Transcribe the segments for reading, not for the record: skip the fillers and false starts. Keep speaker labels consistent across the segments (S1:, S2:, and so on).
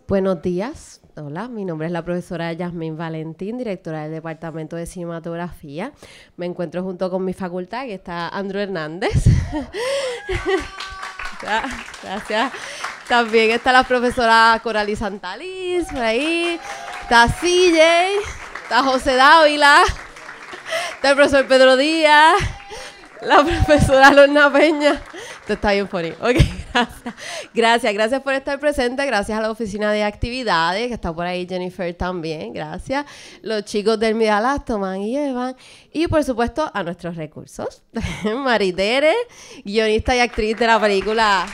S1: Buenos días. Hola, mi nombre es la profesora Yasmín Valentín, directora del Departamento de Cinematografía. Me encuentro junto con mi facultad, que está Andrew Hernández. Gracias. También está la profesora Coralie Santaliz, por ahí. Está CJ, está José Dávila, está el profesor Pedro Díaz, la profesora Lorna Peña. Esto está bien funny. Ok, gracias por estar presente. Gracias a la oficina de actividades, que está por ahí Jennifer también. Gracias. Los chicos del Midalaz, Tomás y Evan. Y por supuesto a nuestros recursos. Maritere, guionista y actriz de la película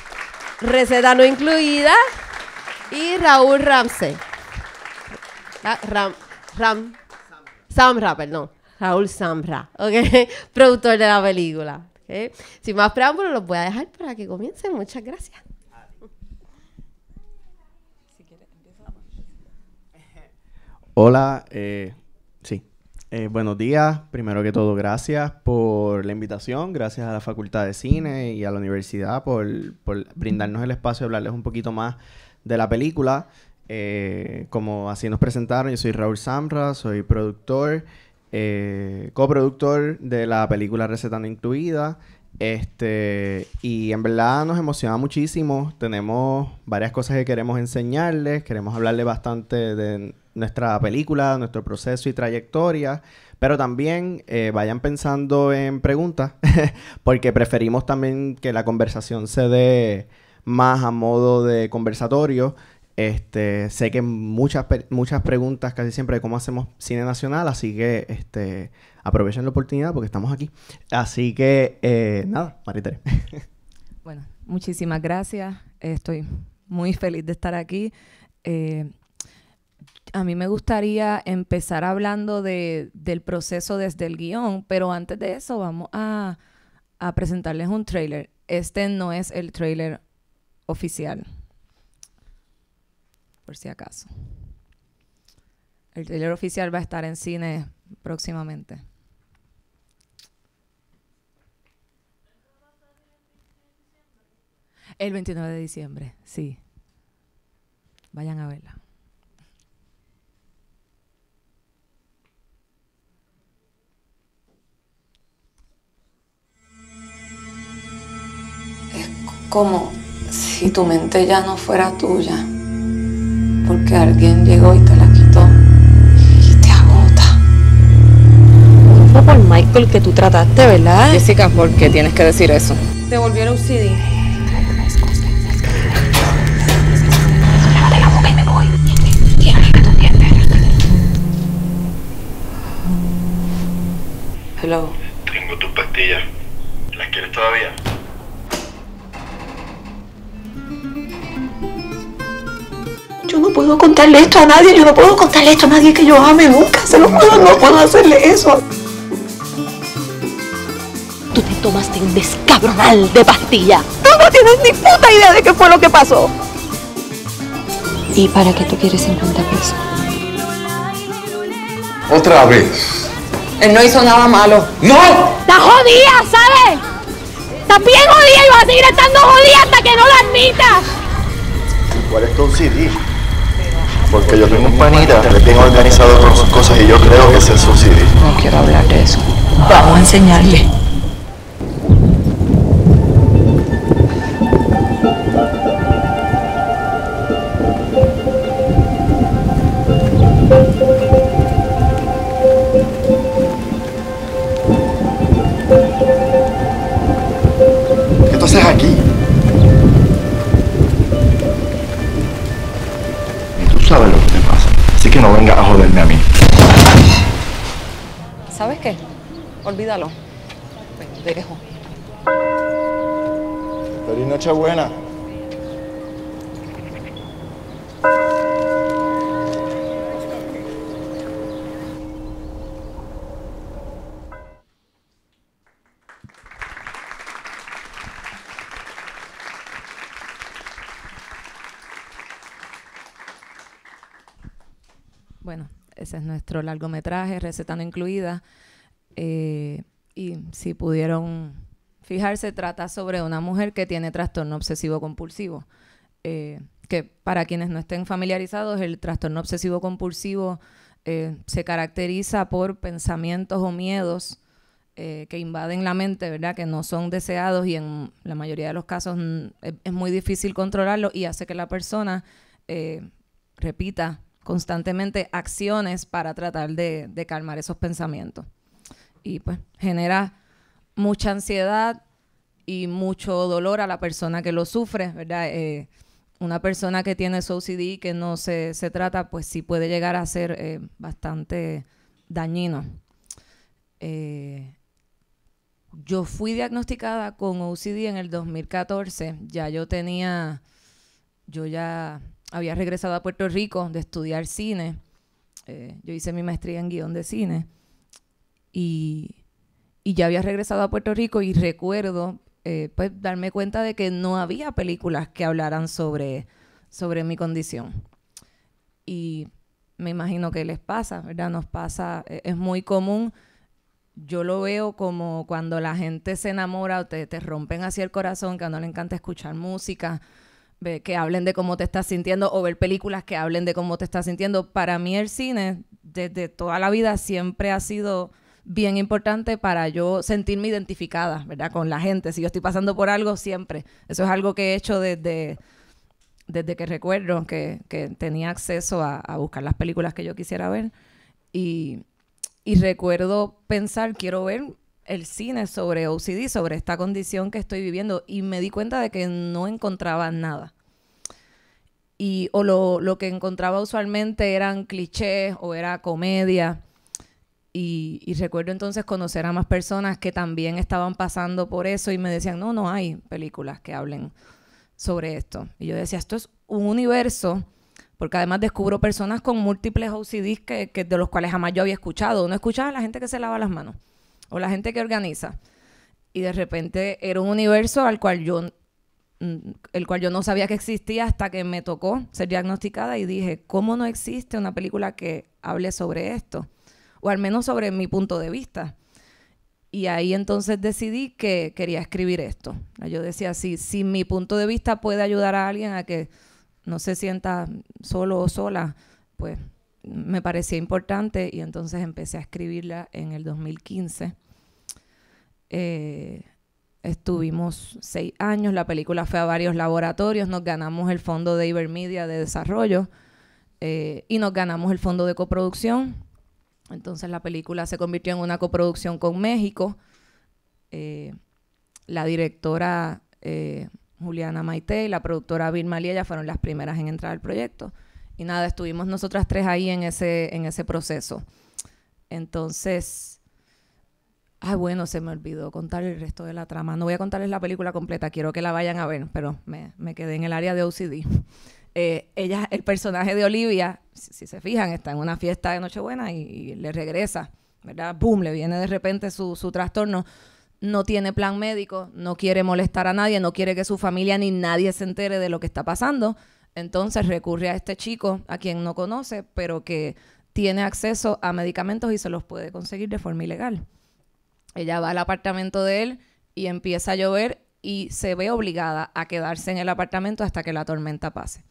S1: Receta No Incluida. Y Raúl Ramsey. Samra, perdón. Raúl Samra, ¿ok? Productor de la película. ¿Okay? Sin más preámbulos, los voy a dejar para que comiencen. Muchas gracias.
S2: Hola, buenos días. Primero que todo, gracias por la invitación. Gracias a la Facultad de Cine y a la universidad por brindarnos el espacio de hablarles un poquito más de la película. Como así nos presentaron, yo soy Raúl Samra, soy productor, coproductor de la película Receta No Incluida. Y en verdad nos emociona muchísimo. Tenemos varias cosas que queremos enseñarles. Queremos hablarles bastante de nuestra película, nuestro proceso y trayectoria. Pero también vayan pensando en preguntas, porque preferimos también que la conversación se dé más a modo de conversatorio. Sé que muchas preguntas casi siempre de cómo hacemos cine nacional, así que aprovechen la oportunidad porque estamos aquí. Así que nada, Maritere.
S3: Bueno, muchísimas gracias. Estoy muy feliz de estar aquí. A mí me gustaría empezar hablando del proceso desde el guión, pero antes de eso vamos a presentarles un tráiler. Este no es el tráiler oficial, por si acaso. El tráiler oficial va a estar en cine próximamente. El 29 de diciembre, sí. Vayan a verla.
S4: Es como si tu mente ya no fuera tuya, porque alguien llegó y te la quitó y te agota.
S5: Fue por Michael que tú trataste, ¿verdad?
S4: Jessica, ¿por qué tienes que decir eso?
S5: Te volvieron CD.
S4: Lávate la boca y me voy. Hello.
S6: Tengo tus pastillas. ¿Las quieres todavía?
S4: Yo no puedo contarle esto a nadie, yo no puedo contarle esto a nadie que yo ame nunca, no puedo hacerle eso.
S5: Tú te tomaste un descabronal de pastilla.
S4: Tú no tienes ni puta idea de qué fue lo que pasó.
S5: ¿Y para qué tú quieres 50 pesos?
S6: Otra vez.
S4: Él no hizo nada malo.
S6: ¡No!
S5: ¡Estás jodida, ¿sabes? ¡Estás bien jodida y vas a seguir estando jodida hasta que no lo admitas!
S6: ¿Cuál es tu CD? Porque yo tengo un panita que es bien organizado con sus cosas y yo creo que ese es su CD.
S4: No quiero hablar de eso. Vamos a enseñarle.
S6: ¿Qué tú haces aquí? Y tú sabes lo que te pasa. Así que no vengas a joderme a mí.
S4: ¿Sabes qué? Olvídalo. Pendejo.
S6: Feliz Nochebuena.
S3: Bueno, ese es nuestro largometraje, Receta No Incluida. Y si pudieron fijarse, trata sobre una mujer que tiene trastorno obsesivo compulsivo. que para quienes no estén familiarizados, el trastorno obsesivo compulsivo se caracteriza por pensamientos o miedos que invaden la mente, ¿verdad? Que no son deseados y en la mayoría de los casos es muy difícil controlarlo y hace que la persona repita constantemente acciones para tratar de calmar esos pensamientos. Y pues genera mucha ansiedad y mucho dolor a la persona que lo sufre, ¿verdad? Una persona que tiene OCD que no se trata, pues sí puede llegar a ser bastante dañino. Yo fui diagnosticada con OCD en el 2014. Yo ya había regresado a Puerto Rico de estudiar cine. Yo hice mi maestría en guión de cine. Y ya había regresado a Puerto Rico y recuerdo pues darme cuenta de que no había películas que hablaran sobre mi condición. Y me imagino que les pasa, ¿verdad? Nos pasa, es muy común. Yo lo veo como cuando la gente se enamora o te rompen así el corazón, que a uno le encanta escuchar música, que hablen de cómo te estás sintiendo o ver películas que hablen de cómo te estás sintiendo. Para mí el cine, desde toda la vida, siempre ha sido bien importante para yo sentirme identificada, ¿verdad? Con la gente. Si yo estoy pasando por algo, siempre. Eso es algo que he hecho desde que recuerdo que tenía acceso a buscar las películas que yo quisiera ver. Y recuerdo pensar, quiero ver el cine sobre OCD, sobre esta condición que estoy viviendo, y me di cuenta de que no encontraba nada. O lo que encontraba usualmente eran clichés o era comedia. Y recuerdo entonces conocer a más personas que también estaban pasando por eso y me decían, no hay películas que hablen sobre esto. Y yo decía, esto es un universo, porque además descubro personas con múltiples OCDs que de los cuales jamás yo había escuchado. Uno escuchaba a la gente que se lava las manos o la gente que organiza. Y de repente era un universo el cual yo no sabía que existía hasta que me tocó ser diagnosticada y dije, ¿cómo no existe una película que hable sobre esto? O al menos sobre mi punto de vista. Y ahí entonces decidí que quería escribir esto. Yo decía, si mi punto de vista puede ayudar a alguien a que no se sienta solo o sola, pues me parecía importante y entonces empecé a escribirla en el 2015. Estuvimos 6 años, la película fue a varios laboratorios, nos ganamos el fondo de Ibermedia de desarrollo y nos ganamos el fondo de coproducción. Entonces la película se convirtió en una coproducción con México. La directora Juliana Maite y la productora Vilma Liella fueron las primeras en entrar al proyecto. Y nada, estuvimos nosotras 3 ahí en ese proceso. Entonces, bueno, se me olvidó contar el resto de la trama. No voy a contarles la película completa, quiero que la vayan a ver, pero me quedé en el área de OCD. El personaje de Olivia, si se fijan, está en una fiesta de Nochebuena y le regresa, ¿verdad? ¡Bum! Le viene de repente su trastorno. No tiene plan médico, no quiere molestar a nadie, no quiere que su familia ni nadie se entere de lo que está pasando. Entonces recurre a este chico a quien no conoce, pero que tiene acceso a medicamentos y se los puede conseguir de forma ilegal. Ella va al apartamento de él y empieza a llover y se ve obligada a quedarse en el apartamento hasta que la tormenta pase.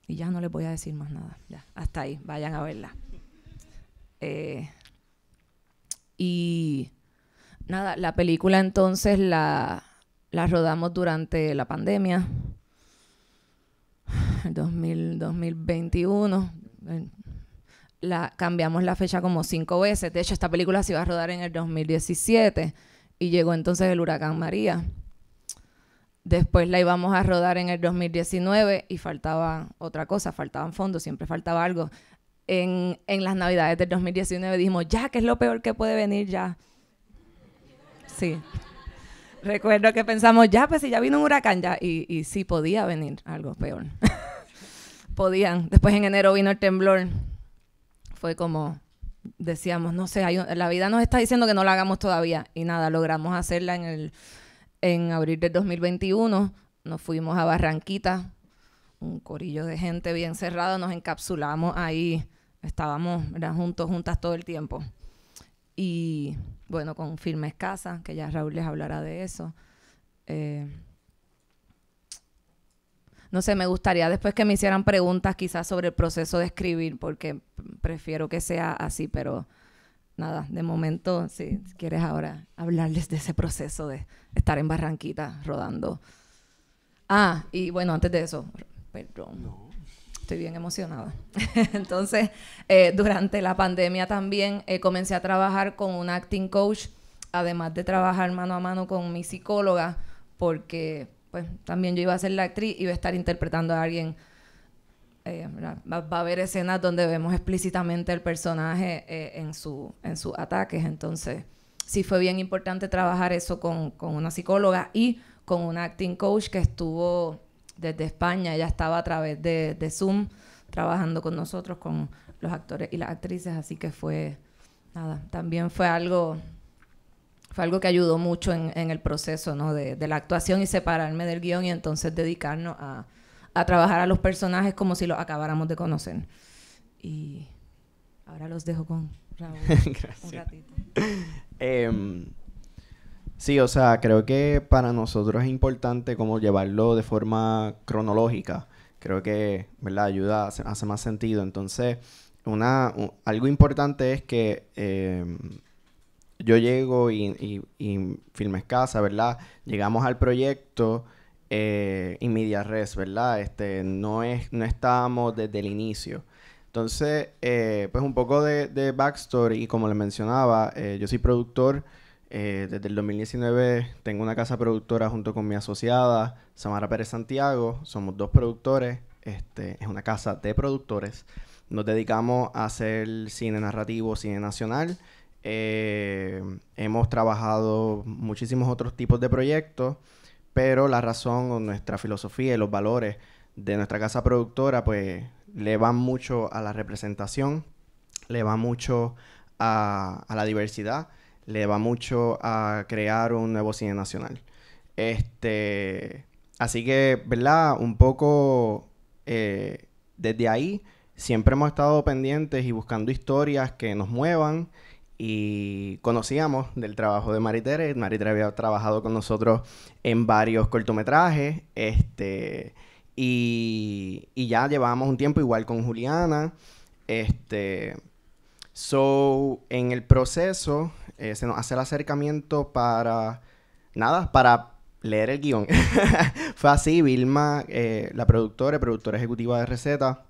S3: Y ya no les voy a decir más nada. Ya, hasta ahí, vayan a verla. Y nada, la película entonces la rodamos durante la pandemia, el 2021. Cambiamos la fecha como 5 veces. De hecho, esta película se iba a rodar en el 2017 y llegó entonces el huracán María. Después la íbamos a rodar en el 2019 y faltaba otra cosa, faltaban fondos, siempre faltaba algo. En las navidades del 2019 dijimos, ya, ¿qué es lo peor que puede venir ya? Sí. Recuerdo que pensamos, ya, pues si ya vino un huracán ya. Y sí, podía venir algo peor. Podían. Después en enero vino el temblor. Fue como, decíamos, no sé, la vida nos está diciendo que no la hagamos todavía. Y nada, logramos hacerla en abril del 2021. Nos fuimos a Barranquita, un corillo de gente bien cerrado, nos encapsulamos ahí, estábamos, ¿verdad?, juntas todo el tiempo. Y bueno, con Firmes Casa, que ya Raúl les hablará de eso. no sé, me gustaría después que me hicieran preguntas quizás sobre el proceso de escribir, porque prefiero que sea así, pero nada, de momento, si quieres ahora hablarles de ese proceso de estar en Barranquita rodando. Y bueno, antes de eso, perdón, estoy bien emocionada. Entonces, durante la pandemia también comencé a trabajar con un acting coach, además de trabajar mano a mano con mi psicóloga, porque pues también yo iba a ser la actriz, iba a estar interpretando a alguien. Va a haber escenas donde vemos explícitamente el personaje en sus ataques. Entonces, sí fue bien importante trabajar eso con una psicóloga y con una acting coach que estuvo desde España. Ella estaba a través de Zoom trabajando con nosotros, con los actores y las actrices. Así que también fue algo que ayudó mucho en el proceso, ¿no? de la actuación y separarme del guión y entonces dedicarnos a trabajar a los personajes como si los acabáramos de conocer. Y ahora los dejo con Raúl un ratito.
S2: Sí, o sea, creo que para nosotros es importante como llevarlo de forma cronológica. Creo que, ¿verdad? Ayuda, hace más sentido. Entonces, algo importante es que yo llego y Filmes Casa, ¿verdad? Llegamos al proyecto in media res, ¿verdad? No estábamos desde el inicio. Entonces, pues un poco de backstory, y como les mencionaba, yo soy productor. Desde el 2019 tengo una casa productora junto con mi asociada, Samara Pérez Santiago. Somos 2 productores. Es una casa de productores. Nos dedicamos a hacer cine narrativo, cine nacional. Hemos trabajado muchísimos otros tipos de proyectos, pero la razón o nuestra filosofía y los valores de nuestra casa productora pues le van mucho a la representación, le va mucho a la diversidad, le va mucho a crear un nuevo cine nacional. Así que, ¿verdad? Un poco desde ahí siempre hemos estado pendientes y buscando historias que nos muevan. Y conocíamos del trabajo de Maritere. Maritere había trabajado con nosotros en varios cortometrajes. Y ya llevábamos un tiempo igual con Juliana. En el proceso se nos hace el acercamiento para leer el guión. Fue así, Vilma, la productora ejecutiva de Receta,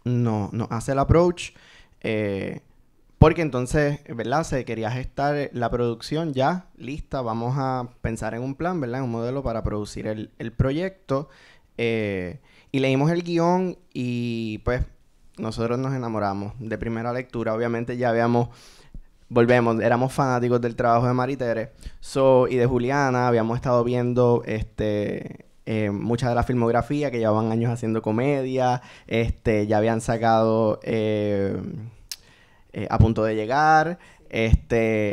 S2: nos hace el approach. Porque entonces, ¿verdad? Se quería gestar la producción ya lista. Vamos a pensar en un plan, ¿verdad? En un modelo para producir el proyecto. Y leímos el guión y pues nosotros nos enamoramos de primera lectura. Obviamente ya éramos fanáticos del trabajo de Maritere y de Juliana. Habíamos estado viendo mucha de la filmografía, que llevaban años haciendo comedia. Ya habían sacado A Punto de Llegar.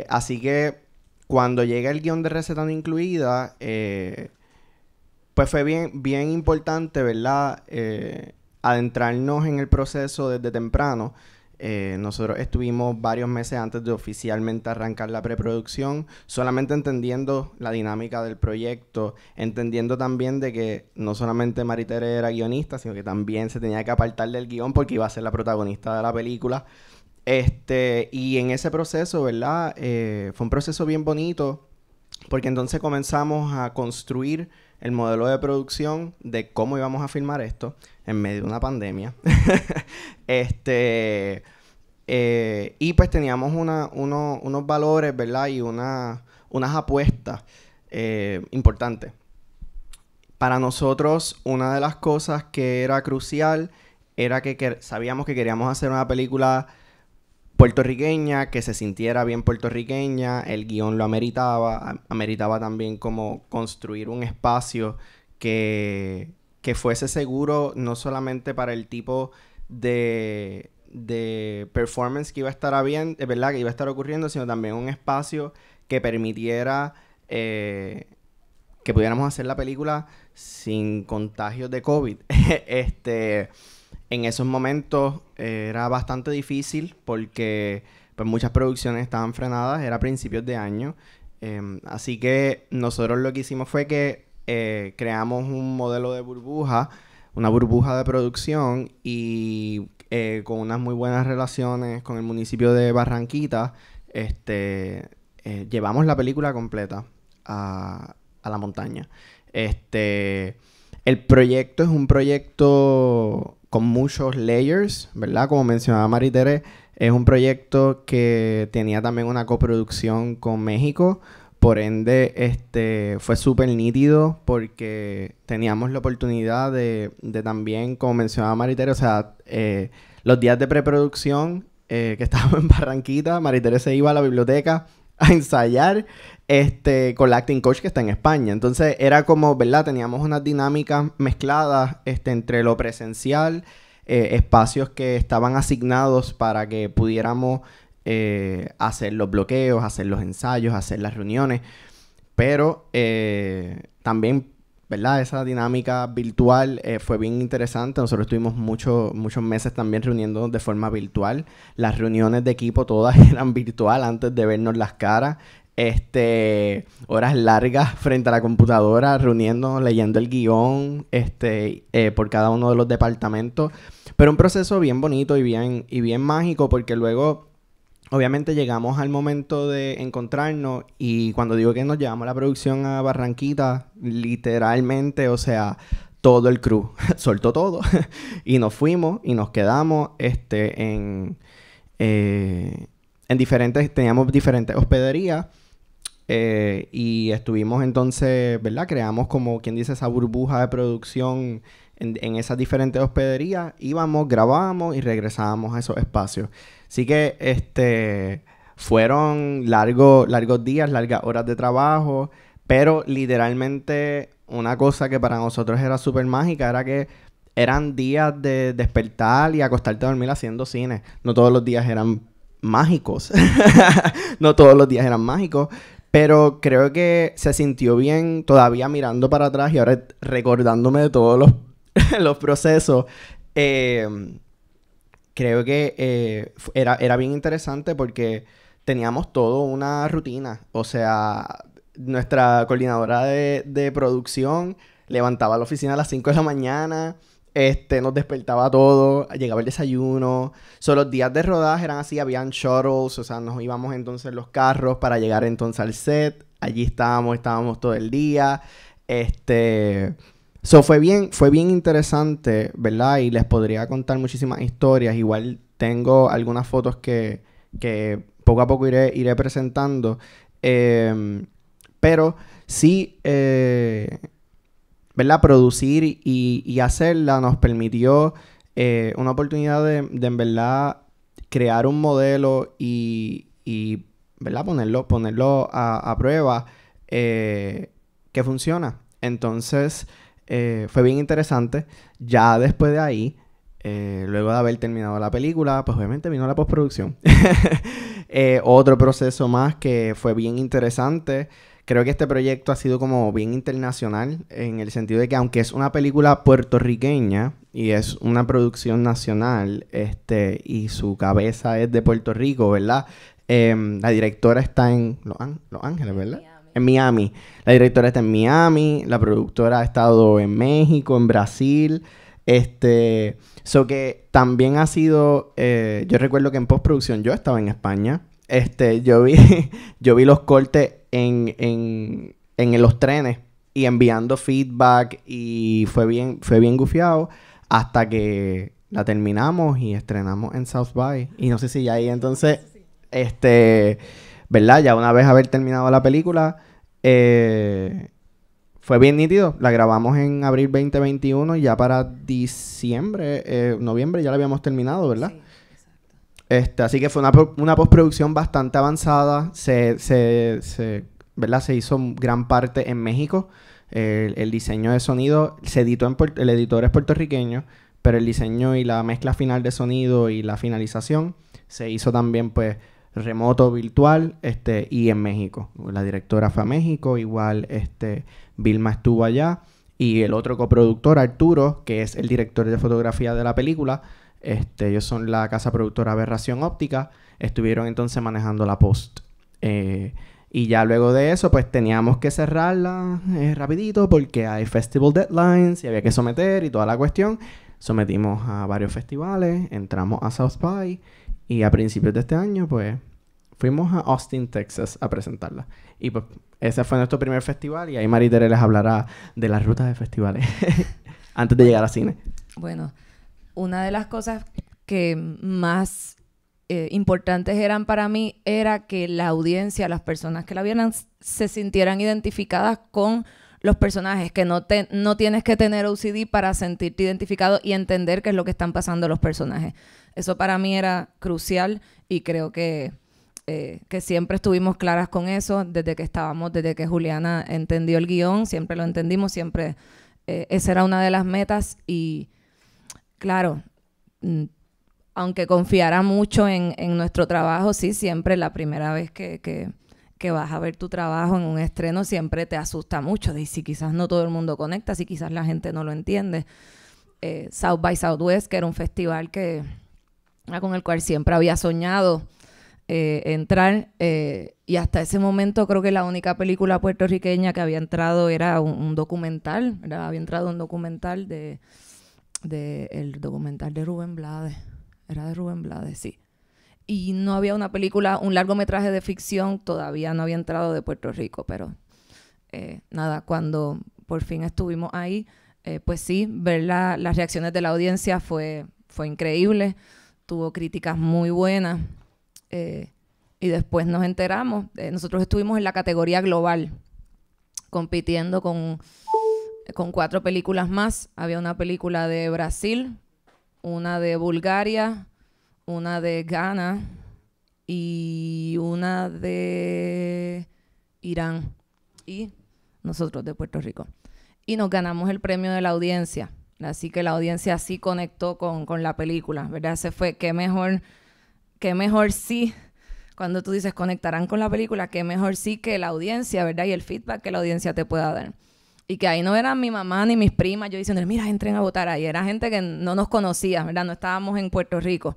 S2: Así que cuando llega el guión de Receta No Incluida, pues fue bien importante, ¿verdad? Adentrarnos en el proceso desde temprano. Nosotros estuvimos varios meses antes de oficialmente arrancar la preproducción, solamente entendiendo la dinámica del proyecto, entendiendo también de que no solamente Maritere era guionista, sino que también se tenía que apartar del guión porque iba a ser la protagonista de la película. Y en ese proceso, ¿verdad? Fue un proceso bien bonito, porque entonces comenzamos a construir el modelo de producción de cómo íbamos a filmar esto en medio de una pandemia. Y pues teníamos unos valores, ¿verdad? Y unas apuestas importantes. Para nosotros, una de las cosas que era crucial era que sabíamos que queríamos hacer una película puertorriqueña, que se sintiera bien puertorriqueña. El guión lo ameritaba también como construir un espacio que fuese seguro no solamente para el tipo de performance que iba a estar ¿verdad? Que iba a estar ocurriendo, sino también un espacio que permitiera que pudiéramos hacer la película sin contagios de COVID. En esos momentos era bastante difícil porque pues, muchas producciones estaban frenadas, era a principios de año. Así que nosotros lo que hicimos fue que creamos un modelo de burbuja una burbuja de producción y con unas muy buenas relaciones con el municipio de Barranquita, llevamos la película completa a la montaña. El proyecto es un proyecto con muchos layers, ¿verdad? Como mencionaba Maritere, es un proyecto que tenía también una coproducción con México. Por ende, fue súper nítido porque teníamos la oportunidad de también, como mencionaba Maritere, o sea, los días de preproducción que estábamos en Barranquita, Maritere se iba a la biblioteca a ensayar con la acting coach que está en España. Entonces era como, ¿verdad? Teníamos unas dinámicas mezcladas entre lo presencial, espacios que estaban asignados para que pudiéramos hacer los bloqueos, hacer los ensayos, hacer las reuniones, pero también, ¿verdad? Esa dinámica virtual fue bien interesante. Nosotros estuvimos muchos meses también reuniéndonos de forma virtual. Las reuniones de equipo todas eran virtual antes de vernos las caras. Horas largas frente a la computadora, reuniéndonos, leyendo el guión, por cada uno de los departamentos. Pero un proceso bien bonito y bien mágico, porque luego obviamente llegamos al momento de encontrarnos y cuando digo que nos llevamos la producción a Barranquita, literalmente, o sea, todo el crew soltó todo y nos fuimos y nos quedamos teníamos diferentes hospederías y estuvimos entonces, ¿verdad? Creamos como quien dice esa burbuja de producción en esas diferentes hospederías. Íbamos, grabábamos y regresábamos a esos espacios. Así que fueron largos días, largas horas de trabajo, pero literalmente una cosa que para nosotros era súper mágica era que eran días de despertar y acostarte a dormir haciendo cine. No todos los días eran mágicos. No todos los días eran mágicos, pero creo que se sintió bien todavía mirando para atrás y ahora recordándome de todos los procesos. Creo que era bien interesante porque teníamos todo una rutina. O sea, nuestra coordinadora de producción levantaba a la oficina a las 5 de la mañana, nos despertaba todo, llegaba el desayuno. Los días de rodaje eran así, habían shuttles, o sea, nos íbamos entonces en los carros para llegar entonces al set. Allí estábamos todo el día. Fue bien interesante, ¿verdad? Y les podría contar muchísimas historias. Igual tengo algunas fotos que poco a poco iré presentando. Pero sí, ¿verdad? Producir y hacerla nos permitió una oportunidad de en verdad crear un modelo y ¿verdad? Ponerlo a prueba que funciona. Entonces fue bien interesante. Ya después de ahí, luego de haber terminado la película, pues obviamente vino la postproducción. Otro proceso más que fue bien interesante. Creo que este proyecto ha sido como bien internacional en el sentido de que aunque es una película puertorriqueña y es una producción nacional, y su cabeza es de Puerto Rico, ¿verdad? La directora está en Los Ángeles, ¿verdad? En Miami. La directora está en Miami, la productora ha estado en México, en Brasil. Que también ha sido... yo recuerdo que en postproducción yo estaba en España. Yo vi los cortes en los trenes y enviando feedback y fue bien gufiado hasta que la terminamos y estrenamos en South by. Y no sé si ya ahí entonces, ¿verdad? Ya una vez haber terminado la película, fue bien nítido. La grabamos en abril 2021 y ya para noviembre ya la habíamos terminado, ¿verdad? Sí. Así que fue una postproducción bastante avanzada. ¿Verdad? Se hizo gran parte en México. El diseño de sonido se editó el editor es puertorriqueño, pero el diseño y la mezcla final de sonido y la finalización se hizo también, pues, remoto, virtual, y en México. La directora fue a México, igual, Vilma estuvo allá, y el otro coproductor, Arturo, que es el director de fotografía de la película. Ellos son la casa productora Aberración Óptica. Estuvieron entonces manejando la post. Y ya luego de eso, pues teníamos que cerrarla rapidito porque hay festival deadlines y había que someter y toda la cuestión. Sometimos a varios festivales, entramos a South by y a principios de este año, pues, fuimos a Austin, Texas a presentarla. Y pues, ese fue nuestro primer festival y ahí Maritere les hablará de las rutas de festivales antes de llegar al cine.
S3: Bueno, una de las cosas que más importantes eran para mí era que la audiencia, las personas que la vieran, se sintieran identificadas con los personajes, que no tienes que tener OCD para sentirte identificado y entender qué es lo que están pasando los personajes. Eso para mí era crucial y creo que siempre estuvimos claras con eso desde que Juliana entendió el guión, siempre lo entendimos, siempre esa era una de las metas y claro, aunque confiara mucho en nuestro trabajo, sí, siempre la primera vez que vas a ver tu trabajo en un estreno siempre te asusta mucho de si quizás no todo el mundo conecta, si quizás la gente no lo entiende. South by Southwest, que era un festival con el cual siempre había soñado entrar, y hasta ese momento creo que la única película puertorriqueña que había entrado era un documental, había entrado un documental el documental de Rubén Blades. Era de Rubén Blades, sí. Y no había una película, un largometraje de ficción, todavía no había entrado de Puerto Rico, pero nada, cuando por fin estuvimos ahí, pues sí, ver las reacciones de la audiencia fue increíble, tuvo críticas muy buenas, y después nos enteramos, nosotros estuvimos en la categoría global, compitiendo con 4 películas más. Había una película de Brasil, una de Bulgaria, una de Ghana y una de Irán y nosotros de Puerto Rico. Y nos ganamos el premio de la audiencia. Así que la audiencia sí conectó con la película, ¿verdad? Qué mejor sí, cuando tú dices conectarán con la película, qué mejor sí que la audiencia, ¿verdad? Y el feedback que la audiencia te pueda dar. Y que ahí no eran mi mamá ni mis primas, yo diciendo, mira, entren a votar ahí. Era gente que no nos conocía, ¿verdad? No estábamos en Puerto Rico.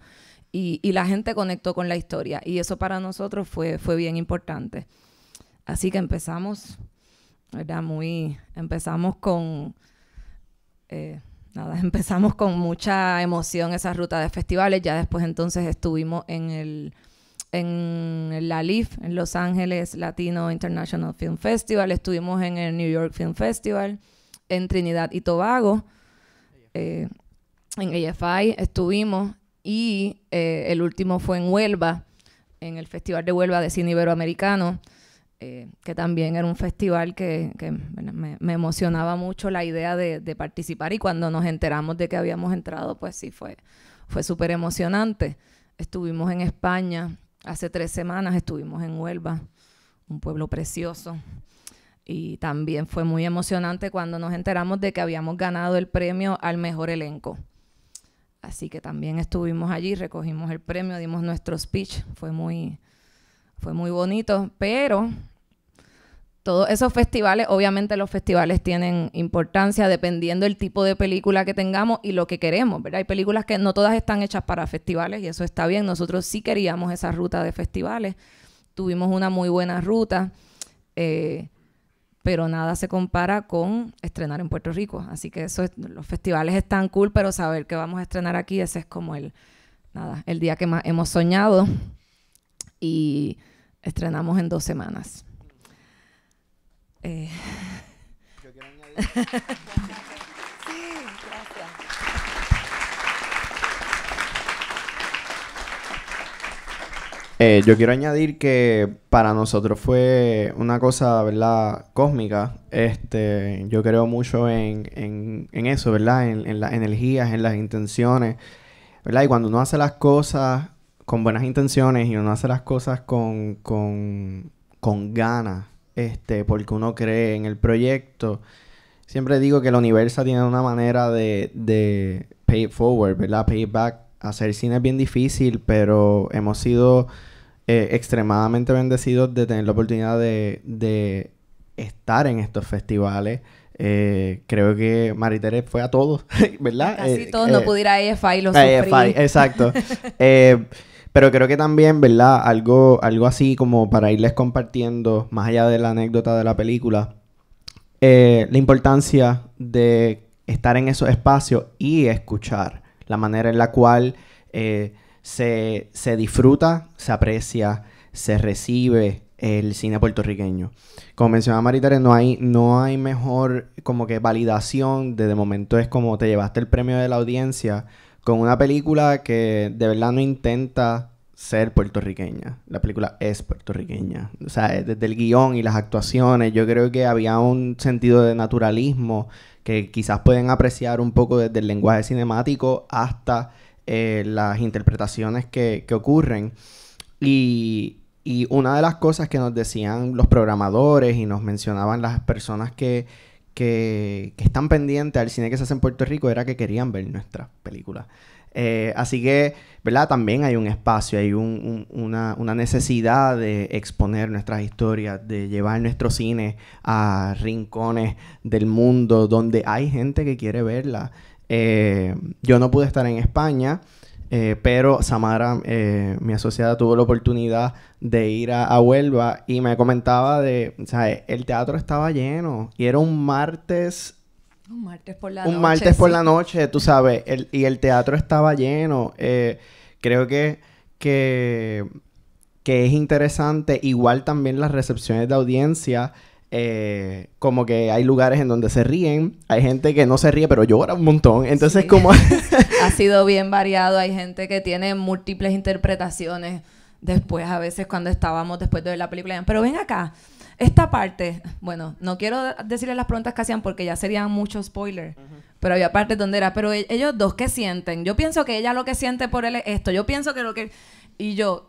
S3: Y la gente conectó con la historia. Y eso para nosotros fue bien importante. Así que empezamos, ¿verdad? Empezamos con mucha emoción esa ruta de festivales. Ya después entonces estuvimos en la LIF, en Los Ángeles Latino International Film Festival, estuvimos en el New York Film Festival, en Trinidad y Tobago, en AFI estuvimos, y el último fue en Huelva, en el Festival de Huelva de Cine Iberoamericano, que también era un festival que me emocionaba mucho la idea de participar, y cuando nos enteramos de que habíamos entrado, pues sí, fue súper emocionante. Estuvimos en España. Hace 3 semanas estuvimos en Huelva, un pueblo precioso, y también fue muy emocionante cuando nos enteramos de que habíamos ganado el premio al mejor elenco. Así que también estuvimos allí, recogimos el premio, dimos nuestro speech, fue muy bonito, pero todos esos festivales, obviamente los festivales tienen importancia dependiendo del tipo de película que tengamos y lo que queremos, ¿verdad? Hay películas que no todas están hechas para festivales y eso está bien. Nosotros sí queríamos esa ruta de festivales. Tuvimos una muy buena ruta, pero nada se compara con estrenar en Puerto Rico. Así que los festivales están cool, pero saber que vamos a estrenar aquí, ese es como el día que más hemos soñado, y estrenamos en 2 semanas.
S2: Yo quiero añadir...
S3: Sí, gracias.
S2: Yo quiero añadir que para nosotros fue una cosa, ¿verdad?, cósmica. Yo creo mucho en eso, ¿verdad? En las energías, en las intenciones, ¿verdad? Y cuando uno hace las cosas con buenas intenciones y uno hace las cosas con ganas, porque uno cree en el proyecto, siempre digo que el universo tiene una manera de pay it forward, ¿verdad? Pay it back. Hacer cine es bien difícil, pero hemos sido extremadamente bendecidos de tener la oportunidad de estar en estos festivales. Creo que Maritere fue a todos, ¿verdad?
S3: Casi todos, no pude ir a AFI, lo sufrí.
S2: AFI, exacto. Pero creo que también, ¿verdad? Algo así como para irles compartiendo, más allá de la anécdota de la película, la importancia de estar en esos espacios y escuchar la manera en la cual se disfruta, se aprecia, se recibe el cine puertorriqueño. Como mencionaba Maritere, no hay mejor como que validación de momento es como te llevaste el premio de la audiencia con una película que de verdad no intenta ser puertorriqueña. La película es puertorriqueña. O sea, desde el guión y las actuaciones, yo creo que había un sentido de naturalismo que quizás pueden apreciar un poco desde el lenguaje cinemático hasta las interpretaciones que ocurren. Y una de las cosas que nos decían los programadores y nos mencionaban las personas que están pendientes al cine que se hace en Puerto Rico era que querían ver nuestras películas. Así que, ¿verdad? También hay un espacio, hay una necesidad de exponer nuestras historias, de llevar nuestro cine a rincones del mundo donde hay gente que quiere verla. Yo no pude estar en España, pero Samara, mi asociada, tuvo la oportunidad de ir a Huelva y me comentaba o sea, el teatro estaba lleno y era un martes por la noche, tú sabes, y el teatro estaba lleno. Creo que es interesante, igual también las recepciones de audiencia. Como que hay lugares en donde se ríen, hay gente que no se ríe pero llora un montón, entonces
S3: sí.
S2: Como
S3: ha sido bien variado, hay gente que tiene múltiples interpretaciones después, a veces cuando estábamos después de ver la película, pero ven acá, esta parte, bueno, no quiero decirles las preguntas que hacían porque ya serían muchos spoilers, pero había partes donde era, pero ellos dos, ¿qué sienten? Yo pienso que ella lo que siente por él es esto, yo pienso que lo que... Y yo...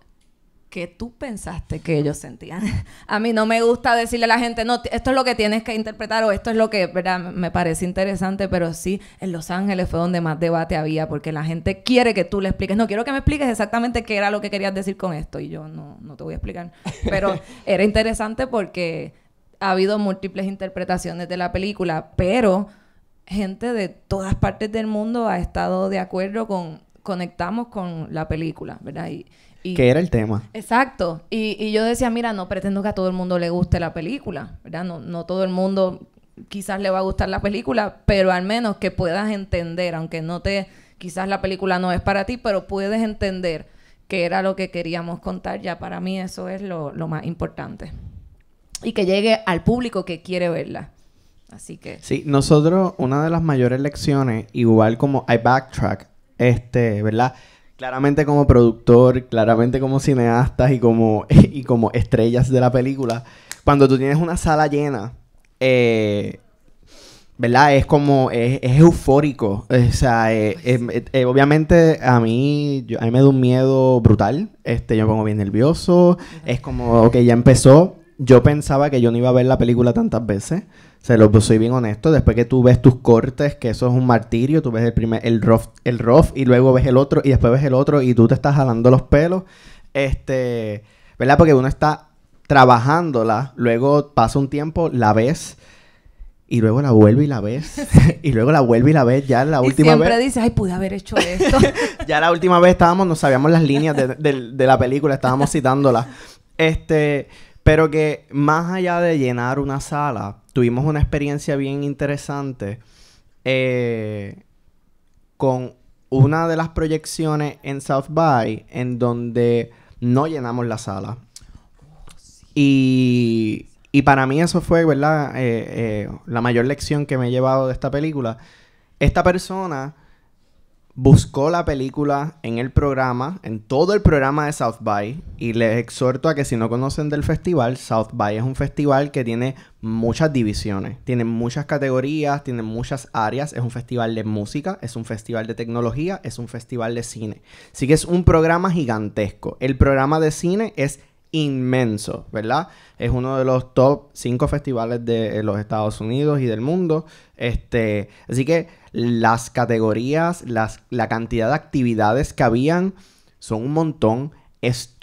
S3: ¿Qué tú pensaste que ellos sentían? A mí no me gusta decirle a la gente, no, esto es lo que tienes que interpretar o esto es lo que, ¿verdad? Me parece interesante, pero sí, en Los Ángeles fue donde más debate había porque la gente quiere que tú le expliques. No, quiero que me expliques exactamente qué era lo que querías decir con esto. Y yo, no te voy a explicar. Pero era interesante porque ha habido múltiples interpretaciones de la película, pero gente de todas partes del mundo ha estado de acuerdo conectamos con la película, ¿verdad?
S2: Que era el tema.
S3: Exacto. Y yo decía, mira, no pretendo que a todo el mundo le guste la película, ¿verdad? No todo el mundo quizás le va a gustar la película, pero al menos que puedas entender, aunque quizás la película no es para ti, pero puedes entender que era lo que queríamos contar. Ya para mí eso es lo más importante. Y que llegue al público que quiere verla. Así que...
S2: Sí, nosotros, una de las mayores lecciones, igual como I backtrack, ¿verdad? Claramente como productor, claramente como cineastas y como estrellas de la película, cuando tú tienes una sala llena, ¿verdad? Es como, es eufórico. O sea, obviamente a mí me da un miedo brutal. Yo me pongo bien nervioso. Es como, ok, ya empezó. Yo pensaba que yo no iba a ver la película tantas veces. Soy bien honesto. Después que tú ves tus cortes, que eso es un martirio, tú ves el rough y luego ves el otro y después ves el otro y tú te estás jalando los pelos. ¿Verdad? Porque uno está trabajándola, luego pasa un tiempo, la ves y luego la vuelve y la ves y luego la vuelve y la ves ya la última vez.
S3: Y siempre dices, ay, pude haber hecho esto.
S2: Ya la última vez no sabíamos las líneas de la película, estábamos citándola. Pero que más allá de llenar una sala, tuvimos una experiencia bien interesante con una de las proyecciones en South By, en donde no llenamos la sala. Y para mí eso fue, ¿verdad? La mayor lección que me he llevado de esta película. Esta persona buscó la película en el programa, en todo el programa de South By, y les exhorto a que si no conocen del festival, South By es un festival que tiene muchas divisiones, tiene muchas categorías, tiene muchas áreas, es un festival de música, es un festival de tecnología, es un festival de cine. Así que es un programa gigantesco. El programa de cine es inmenso, ¿verdad? Es uno de los top 5 festivales de los Estados Unidos y del mundo. Así que las categorías, la cantidad de actividades que habían son un montón. Es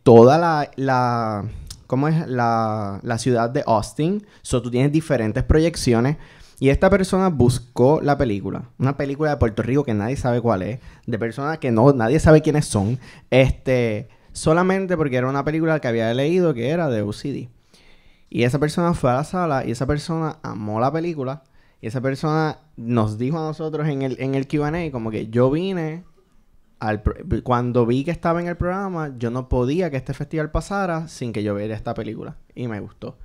S2: toda la ciudad de Austin. Tú tienes diferentes proyecciones. Y esta persona buscó la película, una película de Puerto Rico que nadie sabe cuál es, de personas que nadie sabe quiénes son, solamente porque era una película que había leído que era de OCD. Y esa persona fue a la sala y esa persona amó la película y esa persona nos dijo a nosotros en el Q&A como que yo vine cuando vi que estaba en el programa, yo no podía que este festival pasara sin que yo viera esta película y me gustó.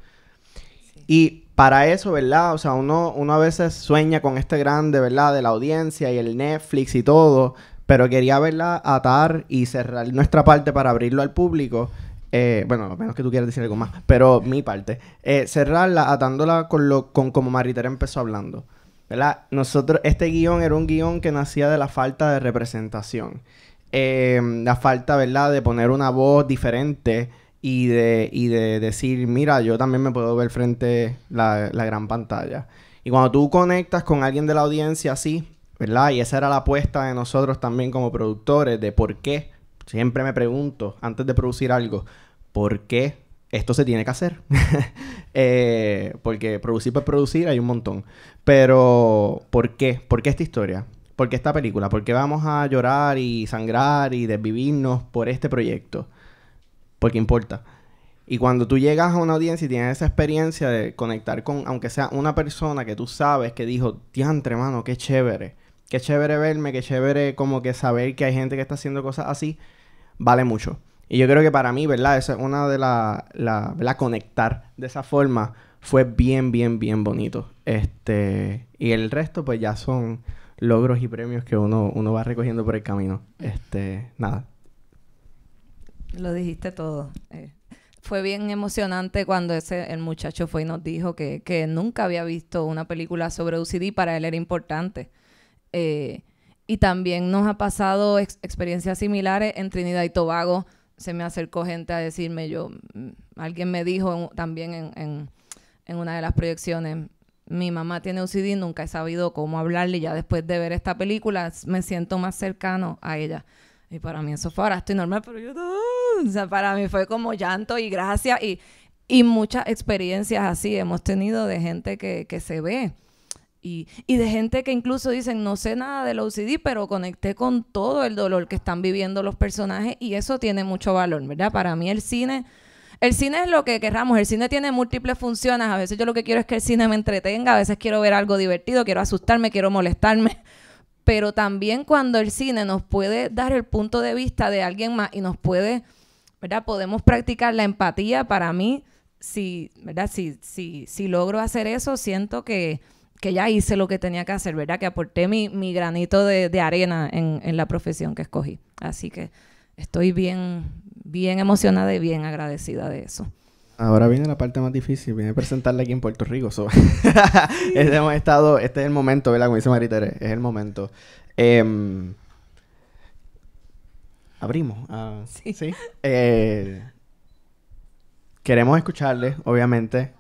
S2: Sí. Y para eso, ¿verdad? O sea, uno a veces sueña con este grande, ¿verdad? De la audiencia y el Netflix y todo, pero quería, ¿verdad? Atar y cerrar nuestra parte para abrirlo al público. Bueno, a menos que tú quieras decir algo más, pero mi parte. Cerrarla atándola con como Maritera empezó hablando, ¿verdad? Este guión era un guión que nacía de la falta de representación. La falta, ¿verdad? De poner una voz diferente y de decir, mira, yo también me puedo ver frente a la gran pantalla. Y cuando tú conectas con alguien de la audiencia así, ¿verdad? Y esa era la apuesta de nosotros también como productores, de por qué. Siempre me pregunto, antes de producir algo, ¿por qué esto se tiene que hacer? Porque producir por producir hay un montón. Pero, ¿por qué? ¿Por qué esta historia? ¿Por qué esta película? ¿Por qué vamos a llorar y sangrar y desvivirnos por este proyecto? Porque importa. Y cuando tú llegas a una audiencia y tienes esa experiencia de conectar con, aunque sea una persona que tú sabes que dijo, diantre, mano, qué chévere. Qué chévere verme, qué chévere como que saber que hay gente que está haciendo cosas así, vale mucho. Y yo creo que para mí, ¿verdad? Esa es una de ¿verdad? Conectar de esa forma fue bien, bien, bien bonito. Y el resto, pues ya son logros y premios que uno va recogiendo por el camino. Nada.
S3: Lo dijiste todo. Fue bien emocionante cuando el muchacho fue y nos dijo que nunca había visto una película sobre OCD, para él era importante. Y también nos ha pasado experiencias similares en Trinidad y Tobago. Se me acercó gente a decirme, alguien me dijo también en una de las proyecciones, mi mamá tiene OCD, nunca he sabido cómo hablarle, y ya después de ver esta película me siento más cercano a ella. Y para mí eso fue, ahora estoy normal, pero yo no. O sea, para mí fue como llanto y gracia y muchas experiencias así hemos tenido de gente que se ve. Y de gente que incluso dicen, no sé nada del OCD, pero conecté con todo el dolor que están viviendo los personajes, y eso tiene mucho valor, ¿verdad? Para mí el cine es lo que querramos. El cine tiene múltiples funciones. A veces yo lo que quiero es que el cine me entretenga, a veces quiero ver algo divertido, quiero asustarme, quiero molestarme. Pero también cuando el cine nos puede dar el punto de vista de alguien más y nos puede, ¿verdad? Podemos practicar la empatía. Para mí, ¿verdad? Si logro hacer eso, siento que ya hice lo que tenía que hacer, ¿verdad? Que aporté mi granito de arena en la profesión que escogí. Así que estoy bien, bien emocionada y bien agradecida de eso.
S2: Ahora viene la parte más difícil, viene a presentarla aquí en Puerto Rico. Este es el momento, ¿verdad? Como dice Maritere, es el momento. Abrimos. Sí. Queremos escucharles, obviamente.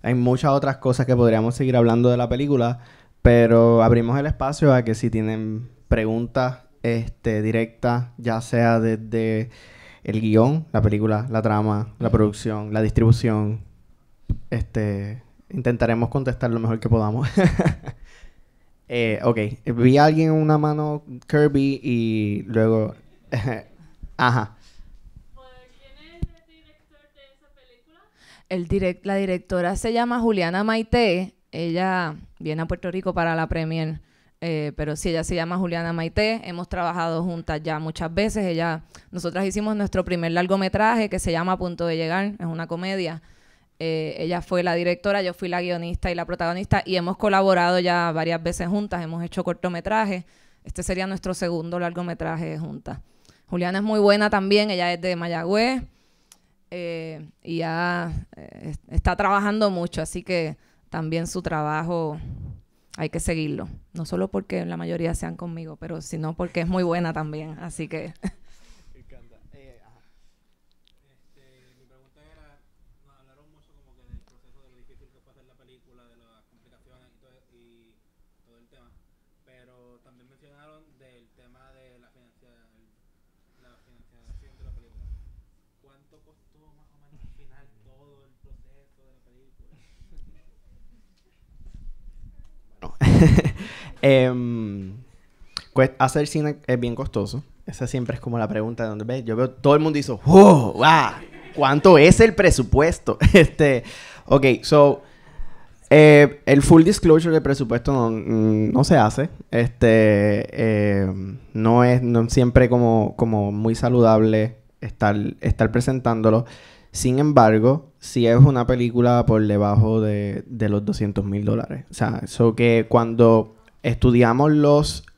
S2: Hay muchas otras cosas que podríamos seguir hablando de la película, pero abrimos el espacio a que si tienen preguntas directas, ya sea desde el guión, la película, la trama, la producción, la distribución, intentaremos contestar lo mejor que podamos. Ok, vi a alguien en una mano, Kirby, y luego... Ajá.
S3: La directora se llama Juliana Maite. Ella viene a Puerto Rico para la premier, pero sí, ella se llama Juliana Maite. Hemos trabajado juntas ya muchas veces. Nosotras hicimos nuestro primer largometraje que se llama A Punto de Llegar. Es una comedia. Ella fue la directora, yo fui la guionista y la protagonista, y hemos colaborado ya varias veces juntas. Hemos hecho cortometrajes. Este sería nuestro segundo largometraje juntas. Juliana es muy buena también. Ella es de Mayagüez. Y ya está trabajando mucho, así que también su trabajo hay que seguirlo. No solo porque la mayoría sean conmigo, pero sino porque es muy buena también, así que...
S2: Me encanta. Mi pregunta era, nos hablaron mucho como que del proceso, de lo difícil que fue hacer la película, de las complicaciones y todo el tema, pero también mencionaron del tema de la financiación de la película. ¿Cuánto costó más o menos al final todo el proceso de la película? Hacer cine es bien costoso. Esa siempre es como la pregunta de donde ves. Yo veo todo el mundo dice, ¡wow! ¡Wow! ¿Cuánto es el presupuesto? Ok, so... el full disclosure del presupuesto no se hace. No es siempre como muy saludable estar presentándolo. Sin embargo, si es una película por debajo de los $200,000. O sea, eso que cuando estudiamos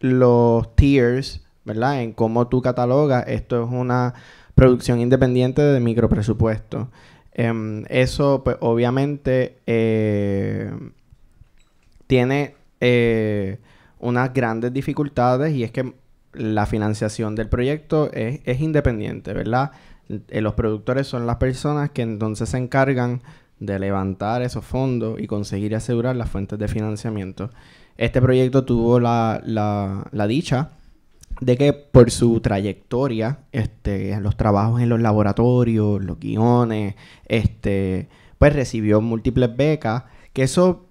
S2: los tiers, ¿verdad? En cómo tú catalogas, esto es una producción independiente de micropresupuesto. Eso, pues, obviamente, tiene unas grandes dificultades y es que la financiación del proyecto es independiente, ¿verdad? Los productores son las personas que entonces se encargan de levantar esos fondos y conseguir y asegurar las fuentes de financiamiento. Este proyecto tuvo la dicha de que por su trayectoria, en los trabajos en los laboratorios, los guiones, pues recibió múltiples becas, que eso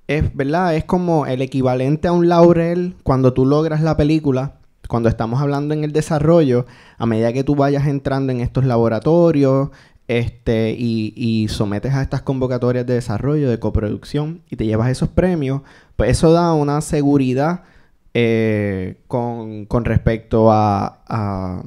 S2: es, ¿verdad? Es como el equivalente a un laurel cuando tú logras la película, cuando estamos hablando en el desarrollo, a medida que tú vayas entrando en estos laboratorios, y sometes a estas convocatorias de desarrollo, de coproducción, y te llevas esos premios, pues eso da una seguridad con respecto a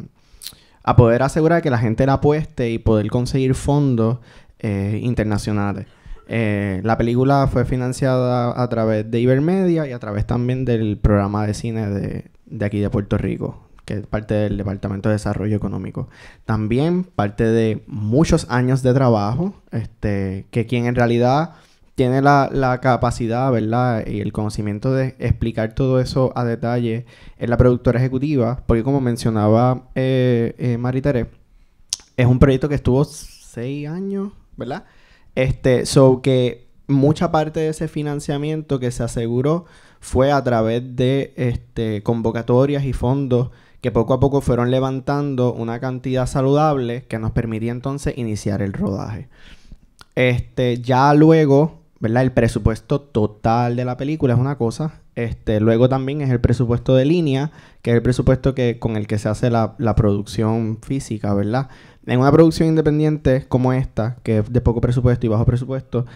S2: poder asegurar que la gente la apueste y poder conseguir fondos internacionales. La película fue financiada a través de Ibermedia y a través también del programa de cine de aquí de Puerto Rico, que es parte del Departamento de Desarrollo Económico. También parte de muchos años de trabajo, que quien en realidad tiene la capacidad, ¿verdad? Y el conocimiento de explicar todo eso a detalle es la productora ejecutiva, porque como mencionaba Maritere, es un proyecto que estuvo 6 años, ¿verdad? So que mucha parte de ese financiamiento que se aseguró fue a través de convocatorias y fondos que poco a poco fueron levantando una cantidad saludable que nos permitía entonces iniciar el rodaje. Ya luego, ¿verdad? El presupuesto total de la película es una cosa. Luego también es el presupuesto de línea, que es el presupuesto con el que se hace la producción física, ¿verdad? En una producción independiente como esta, que es de poco presupuesto y bajo presupuesto,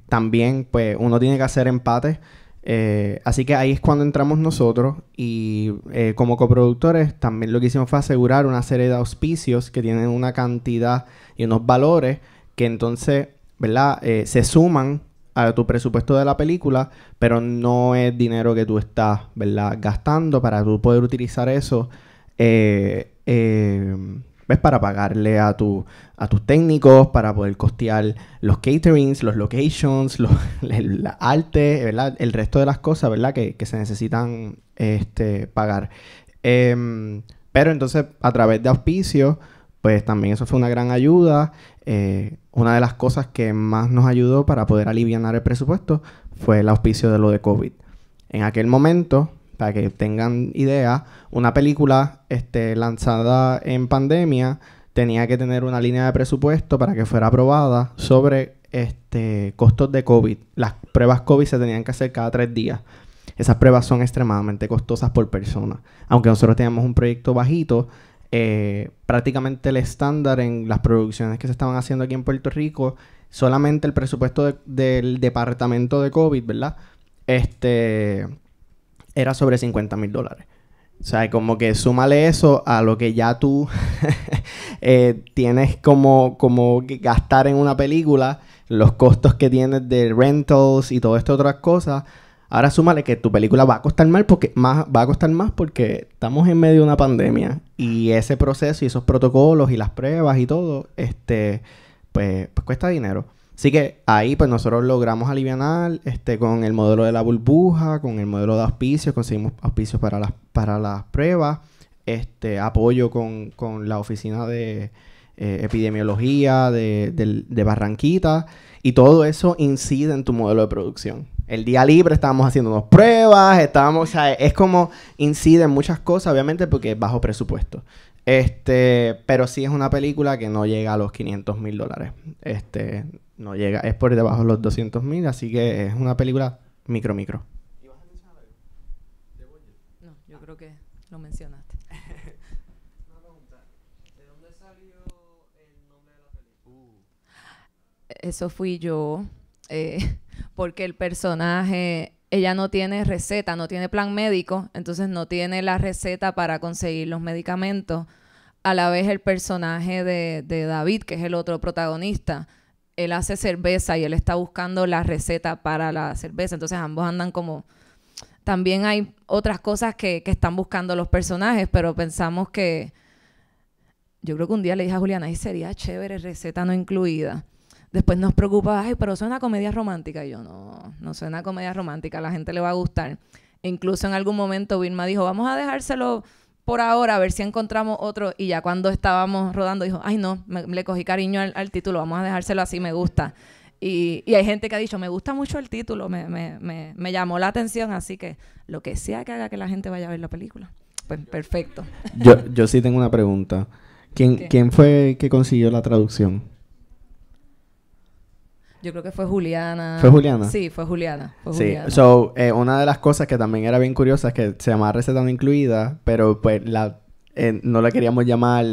S2: también pues uno tiene que hacer empates. Así que ahí es cuando entramos nosotros y como coproductores también lo que hicimos fue asegurar una serie de auspicios que tienen una cantidad y unos valores que entonces, ¿verdad? Se suman a tu presupuesto de la película, pero no es dinero que tú estás, ¿verdad? Gastando para tú poder utilizar eso ¿ves? Para pagarle a tus técnicos, para poder costear los caterings, los locations, la arte, ¿verdad? El resto de las cosas, ¿verdad? Que se necesitan pagar. Pero entonces, a través de auspicios, pues también eso fue una gran ayuda. Una de las cosas que más nos ayudó para poder alivianar el presupuesto fue el auspicio de lo de COVID. En aquel momento, para que tengan idea, una película lanzada en pandemia tenía que tener una línea de presupuesto para que fuera aprobada sobre costos de COVID. Las pruebas COVID se tenían que hacer cada 3 días. Esas pruebas son extremadamente costosas por persona. Aunque nosotros teníamos un proyecto bajito, prácticamente el estándar en las producciones que se estaban haciendo aquí en Puerto Rico, solamente el presupuesto del departamento de COVID, ¿verdad? Era sobre $50,000. O sea, como que súmale eso a lo que ya tú tienes como que gastar en una película, los costos que tienes de rentals y todas estas otras cosas. Ahora súmale que tu película va a costar más porque estamos en medio de una pandemia. Y ese proceso y esos protocolos y las pruebas y todo, pues cuesta dinero. Así que ahí pues nosotros logramos alivianar con el modelo de la burbuja, con el modelo de auspicios, conseguimos auspicios para las pruebas, apoyo con la oficina de epidemiología de Barranquita, y todo eso incide en tu modelo de producción. El día libre estábamos haciendo unas pruebas, o sea, es como incide en muchas cosas, obviamente porque es bajo presupuesto. Pero sí es una película que no llega a los $500,000. No llega, es por debajo de los $200,000, así que es una película Micro.
S3: No, yo creo que lo mencionaste.
S2: Una pregunta. ¿De dónde salió el nombre de la película?
S3: Eso fui yo, porque el personaje, ella no tiene receta, no tiene plan médico, entonces no tiene la receta para conseguir los medicamentos. A la vez el personaje de David, que es el otro protagonista, él hace cerveza y él está buscando la receta para la cerveza, entonces ambos andan como... También hay otras cosas que están buscando los personajes, pero pensamos que... Yo creo que un día le dije a Juliana, ay, sería chévere, receta no incluida. Después nos preocupa, ay, pero suena comedia romántica. Y yo, no suena comedia romántica, a la gente le va a gustar. E incluso en algún momento Vilma dijo, vamos a dejárselo por ahora, a ver si encontramos otro. Y ya cuando estábamos rodando, dijo, ay, no, le cogí cariño al título, vamos a dejárselo así, me gusta. Y hay gente que ha dicho, me gusta mucho el título, me llamó la atención, así que lo que sea que haga que la gente vaya a ver la película, pues perfecto.
S2: Yo sí tengo una pregunta. ¿Quién fue que consiguió la traducción?
S3: Yo creo que fue Juliana.
S2: ¿Fue Juliana?
S3: Sí, fue Juliana.
S2: Sí, so, una de las cosas que también era bien curiosa es que se llamaba Receta No Incluida, pero pues no la queríamos llamar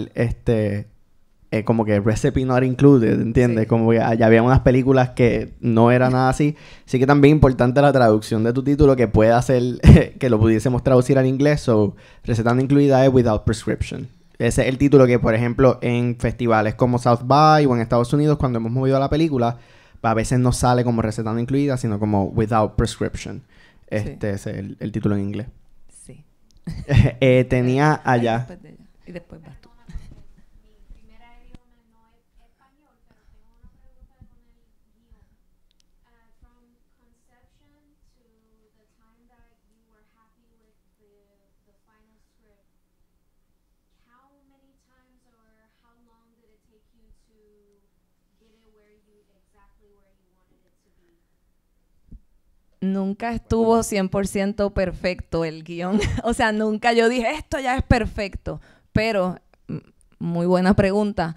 S2: como que Recipe Not Included, ¿entiendes? Sí. Como que allá había unas películas que no era nada así. Así que también importante la traducción de tu título, que puede hacer que lo pudiésemos traducir al inglés. So, Receta No Incluida es Without Prescription. Ese es el título que, por ejemplo, en festivales como South by o en Estados Unidos, cuando hemos movido la película, a veces no sale como Receta No Incluida, sino como Without Prescription. Ese es el título en inglés.
S3: Sí.
S2: Tenía allá...
S3: Y después vas tú. Nunca estuvo 100% perfecto el guión. O sea, nunca yo dije, esto ya es perfecto. Pero, muy buena pregunta,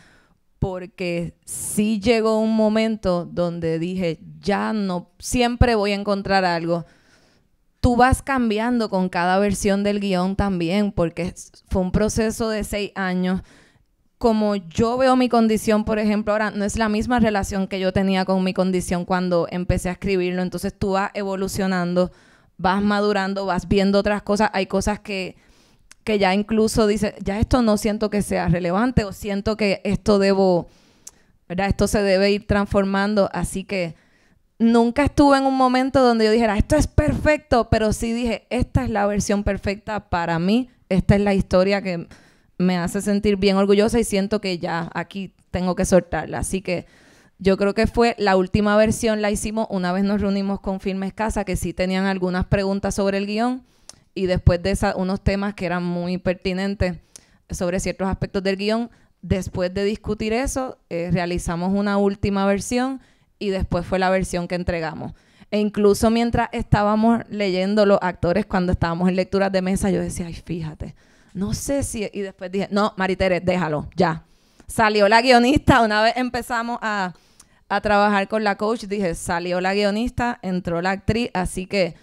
S3: porque sí llegó un momento donde dije, ya no, siempre voy a encontrar algo. Tú vas cambiando con cada versión del guión también, porque fue un proceso de 6 años. Como yo veo mi condición, por ejemplo, ahora no es la misma relación que yo tenía con mi condición cuando empecé a escribirlo. Entonces tú vas evolucionando, vas madurando, vas viendo otras cosas. Hay cosas que ya incluso dices, ya esto no siento que sea relevante o siento que esto ¿verdad? Esto se debe ir transformando. Así que nunca estuve en un momento donde yo dijera, esto es perfecto, pero sí dije, esta es la versión perfecta para mí. Esta es la historia que me hace sentir bien orgullosa y siento que ya aquí tengo que soltarla. Así que yo creo que fue la última versión, la hicimos una vez nos reunimos con Filmes Casa, que sí tenían algunas preguntas sobre el guión y después de unos temas que eran muy pertinentes sobre ciertos aspectos del guión. Después de discutir eso, realizamos una última versión y después fue la versión que entregamos. E incluso mientras estábamos leyendo los actores, cuando estábamos en lecturas de mesa, yo decía, ay, fíjate, no sé si... Y después dije, no, Maritere, déjalo, ya. Salió la guionista, una vez empezamos a trabajar con la coach, dije, salió la guionista, entró la actriz, así que...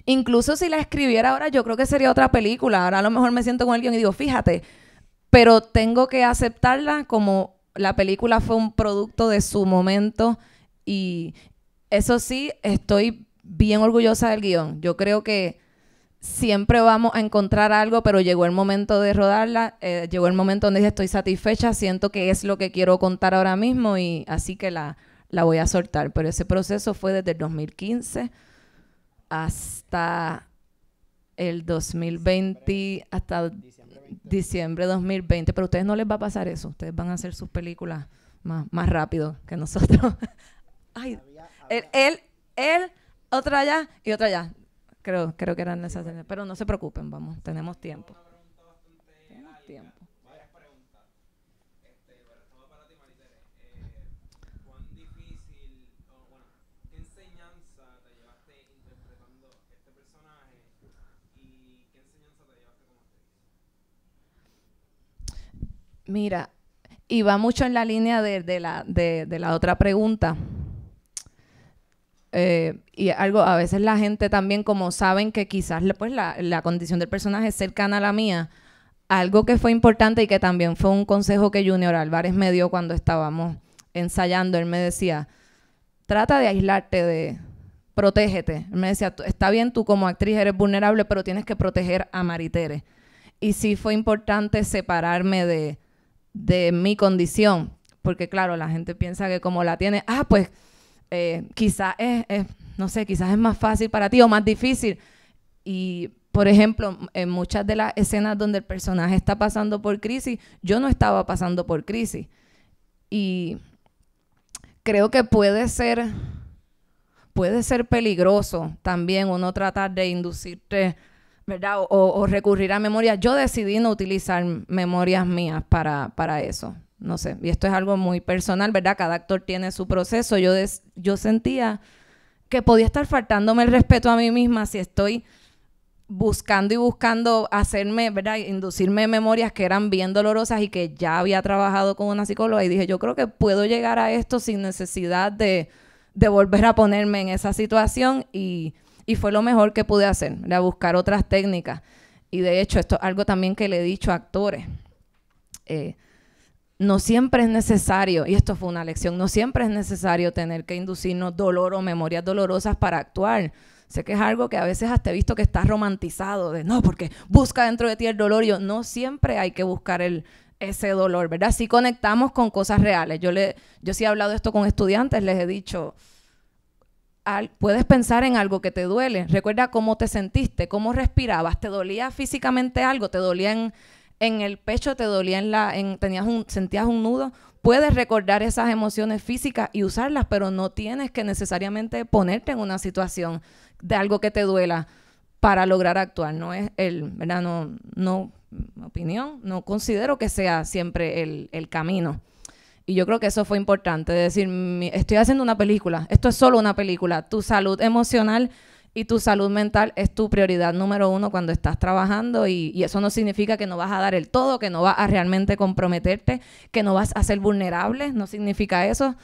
S3: Incluso si la escribiera ahora, yo creo que sería otra película. Ahora a lo mejor me siento con el guión y digo, fíjate, pero tengo que aceptarla como la película fue un producto de su momento y eso sí, estoy bien orgullosa del guión. Yo creo que siempre vamos a encontrar algo, pero llegó el momento de rodarla, llegó el momento donde dije estoy satisfecha, siento que es lo que quiero contar ahora mismo y así que la voy a soltar. Pero ese proceso fue desde el 2015 hasta el 2020, hasta diciembre de 2020. Pero a ustedes no les va a pasar eso, ustedes van a hacer sus películas más rápido que nosotros. Ay, él, otra allá y otra allá. Creo que eran necesarias, pero no se preocupen, vamos, tenemos tiempo. Tenemos tiempo.
S7: Varias preguntas. Pero esto va para ti, Maritere. ¿Cuán difícil, qué enseñanza te llevaste interpretando este personaje y qué enseñanza te llevaste como actriz?
S3: Mira, y va mucho en la línea de la otra pregunta. y algo, a veces la gente también, como saben que quizás pues, la condición del personaje es cercana a la mía, algo que fue importante y que también fue un consejo que Junior Álvarez me dio cuando estábamos ensayando, él me decía, trata de aislarte, protégete. Él me decía, está bien, tú como actriz eres vulnerable, pero tienes que proteger a Maritere. Y sí fue importante separarme de mi condición, porque claro, la gente piensa que como la tiene, pues quizás no sé, quizás es más fácil para ti o más difícil. Y, por ejemplo, en muchas de las escenas donde el personaje está pasando por crisis, yo no estaba pasando por crisis. Y creo que puede ser peligroso también uno tratar de inducirte, ¿verdad? O recurrir a memorias. Yo decidí no utilizar memorias mías para eso. No sé, y esto es algo muy personal, ¿verdad? Cada actor tiene su proceso. Yo sentía que podía estar faltándome el respeto a mí misma si estoy buscando hacerme, ¿verdad? Inducirme memorias que eran bien dolorosas y que ya había trabajado con una psicóloga y dije, yo creo que puedo llegar a esto sin necesidad de volver a ponerme en esa situación y fue lo mejor que pude hacer, ¿verdad? Buscar otras técnicas. Y de hecho, esto es algo también que le he dicho a actores. No siempre es necesario, y esto fue una lección, no siempre es necesario tener que inducirnos dolor o memorias dolorosas para actuar. Sé que es algo que a veces hasta he visto que está romantizado, de no, porque busca dentro de ti el dolor. Yo, no siempre hay que buscar ese dolor, ¿verdad? Sí conectamos con cosas reales. Yo sí he hablado esto con estudiantes, les he dicho, puedes pensar en algo que te duele. Recuerda cómo te sentiste, cómo respirabas. ¿Te dolía físicamente algo? ¿Te dolía en el pecho? ¿Te dolía sentías un nudo? Puedes recordar esas emociones físicas y usarlas, pero no tienes que necesariamente ponerte en una situación de algo que te duela para lograr actuar. No es ¿verdad? No, mi opinión, no considero que sea siempre el camino. Y yo creo que eso fue importante, de decir, estoy haciendo una película, esto es solo una película. Tu salud emocional y tu salud mental es tu prioridad número 1 cuando estás trabajando y eso no significa que no vas a dar el todo, que no vas a realmente comprometerte, que no vas a ser vulnerable, no significa eso,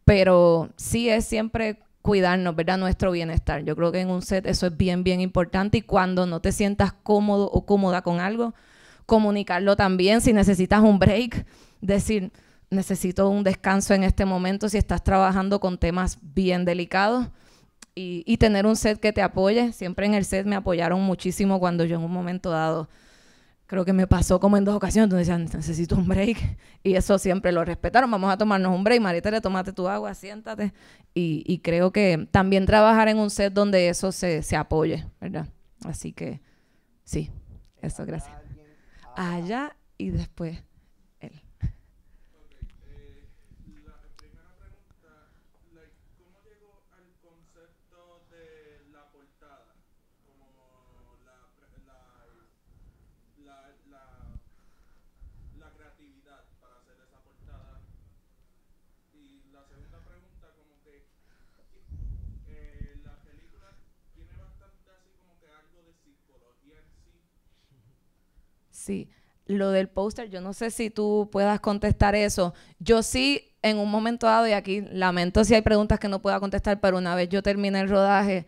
S3: pero sí es siempre cuidarnos, ¿verdad? Nuestro bienestar. Yo creo que en un set eso es bien, bien importante y cuando no te sientas cómodo o cómoda con algo, comunicarlo también. Si necesitas un break, decir, necesito un descanso en este momento si estás trabajando con temas bien delicados. Y tener un set que te apoye. Siempre en el set me apoyaron muchísimo cuando yo en un momento dado, creo que me pasó como en 2 ocasiones, donde decían, necesito un break. Y eso siempre lo respetaron. Vamos a tomarnos un break. Maritere, tómate tu agua, siéntate. Y creo que también trabajar en un set donde eso se apoye, ¿verdad? Así que, sí. Eso, gracias. Allá y después él.
S7: La creatividad para hacer esa portada. Y la segunda pregunta, como que la película tiene bastante así como que algo de psicología en sí.
S3: Sí, lo del póster, yo no sé si tú puedas contestar eso. Yo sí, en un momento dado, y aquí lamento si hay preguntas que no pueda contestar, pero una vez yo terminé el rodaje,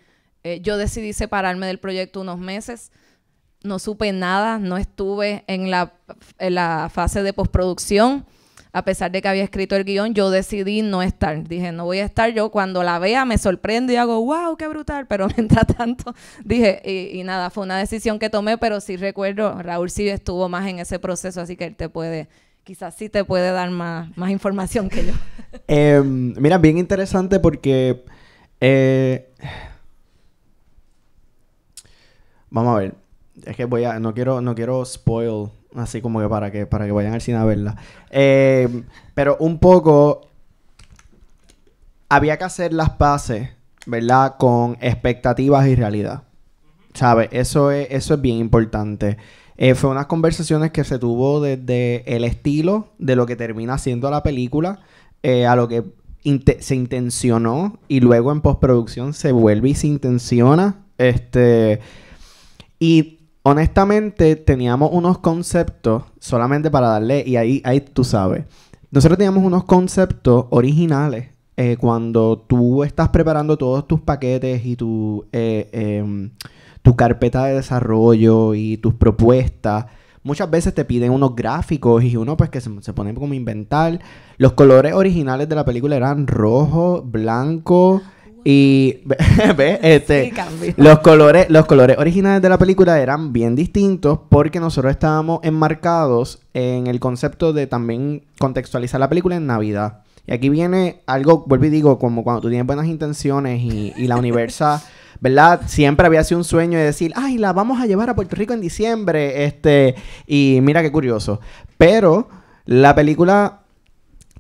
S3: yo decidí separarme del proyecto unos meses. No supe nada, no estuve en la fase de postproducción. A pesar de que había escrito el guión, yo decidí no estar. Dije, no voy a estar. Yo cuando la vea me sorprendo y hago, wow, qué brutal. Pero mientras tanto, dije, y nada, fue una decisión que tomé, pero sí recuerdo, Raúl sí estuvo más en ese proceso, así que él quizás sí te puede dar más información que yo.
S2: Mira, bien interesante porque... vamos a ver. Es que no quiero spoil así como que para que vayan al cine a verla. Pero un poco había que hacer las paces, ¿verdad? Con expectativas y realidad. ¿Sabes? Eso es bien importante. Fue unas conversaciones que se tuvo desde el estilo de lo que termina siendo la película, a lo que se intencionó y luego en postproducción se vuelve y se intenciona. Y honestamente, teníamos unos conceptos solamente para darle... Y ahí tú sabes. Nosotros teníamos unos conceptos originales cuando tú estás preparando todos tus paquetes y tu carpeta de desarrollo y tus propuestas, muchas veces te piden unos gráficos y uno pues que se pone como a inventar. Los colores originales de la película eran rojo, blanco y
S3: Sí, cambió.
S2: los colores originales de la película eran bien distintos porque nosotros estábamos enmarcados en el concepto de también contextualizar la película en Navidad. Y aquí viene algo, vuelvo y digo, como cuando tú tienes buenas intenciones y la Universal, ¿verdad? Siempre había sido un sueño de decir, ay, la vamos a llevar a Puerto Rico en diciembre, y mira qué curioso. Pero la película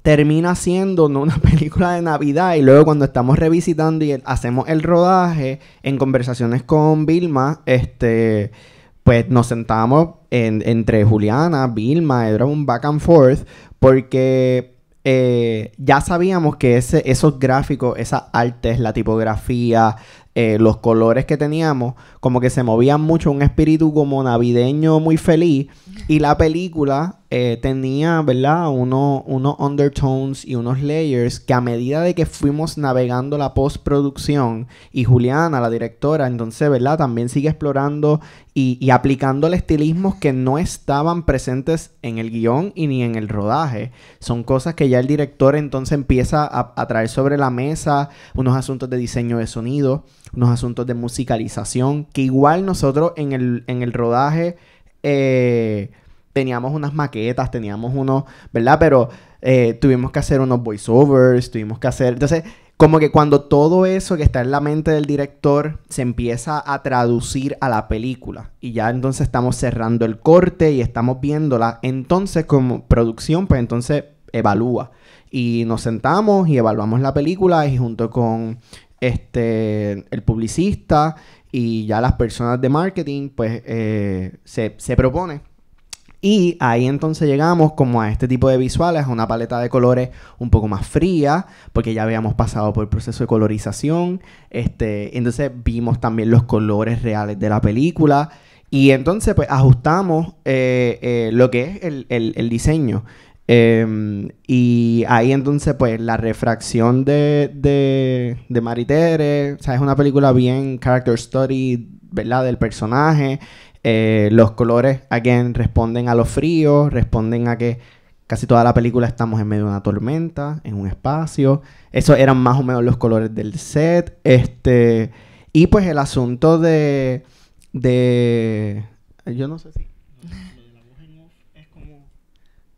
S2: termina siendo no una película de Navidad, y luego cuando estamos revisitando y hacemos el rodaje, en conversaciones con Vilma, pues nos sentamos entre Juliana, Vilma, era un back and forth, porque ya sabíamos que esos gráficos, esas artes, la tipografía, los colores que teníamos, como que se movían mucho, un espíritu como navideño muy feliz, y la película tenía, ¿verdad? Unos undertones y unos layers que a medida de que fuimos navegando la postproducción, y Juliana, la directora, entonces, ¿verdad? También sigue explorando y aplicando estilismos que no estaban presentes en el guión y ni en el rodaje. Son cosas que ya el director entonces empieza a traer sobre la mesa, unos asuntos de diseño de sonido, unos asuntos de musicalización, que igual nosotros en el rodaje teníamos unas maquetas, teníamos unos, ¿verdad? Pero tuvimos que hacer unos voiceovers, tuvimos que hacer... Entonces, como que cuando todo eso que está en la mente del director se empieza a traducir a la película, y ya entonces estamos cerrando el corte y estamos viéndola, entonces como producción, pues entonces evalúa. Y nos sentamos y evaluamos la película, y junto con el publicista y ya las personas de marketing, pues se propone. Y ahí entonces llegamos como a este tipo de visuales, a una paleta de colores un poco más fría, porque ya habíamos pasado por el proceso de colorización. Entonces vimos también los colores reales de la película, y entonces pues ajustamos lo que es el diseño. Y ahí entonces pues la refracción de Maritere, o sea, es una película bien character study, ¿verdad? Del personaje. Los colores, again, responden a lo frío, responden a que casi toda la película estamos en medio de una tormenta, en un espacio. Esos eran más o menos los colores del set. Y pues el asunto de yo no sé si es como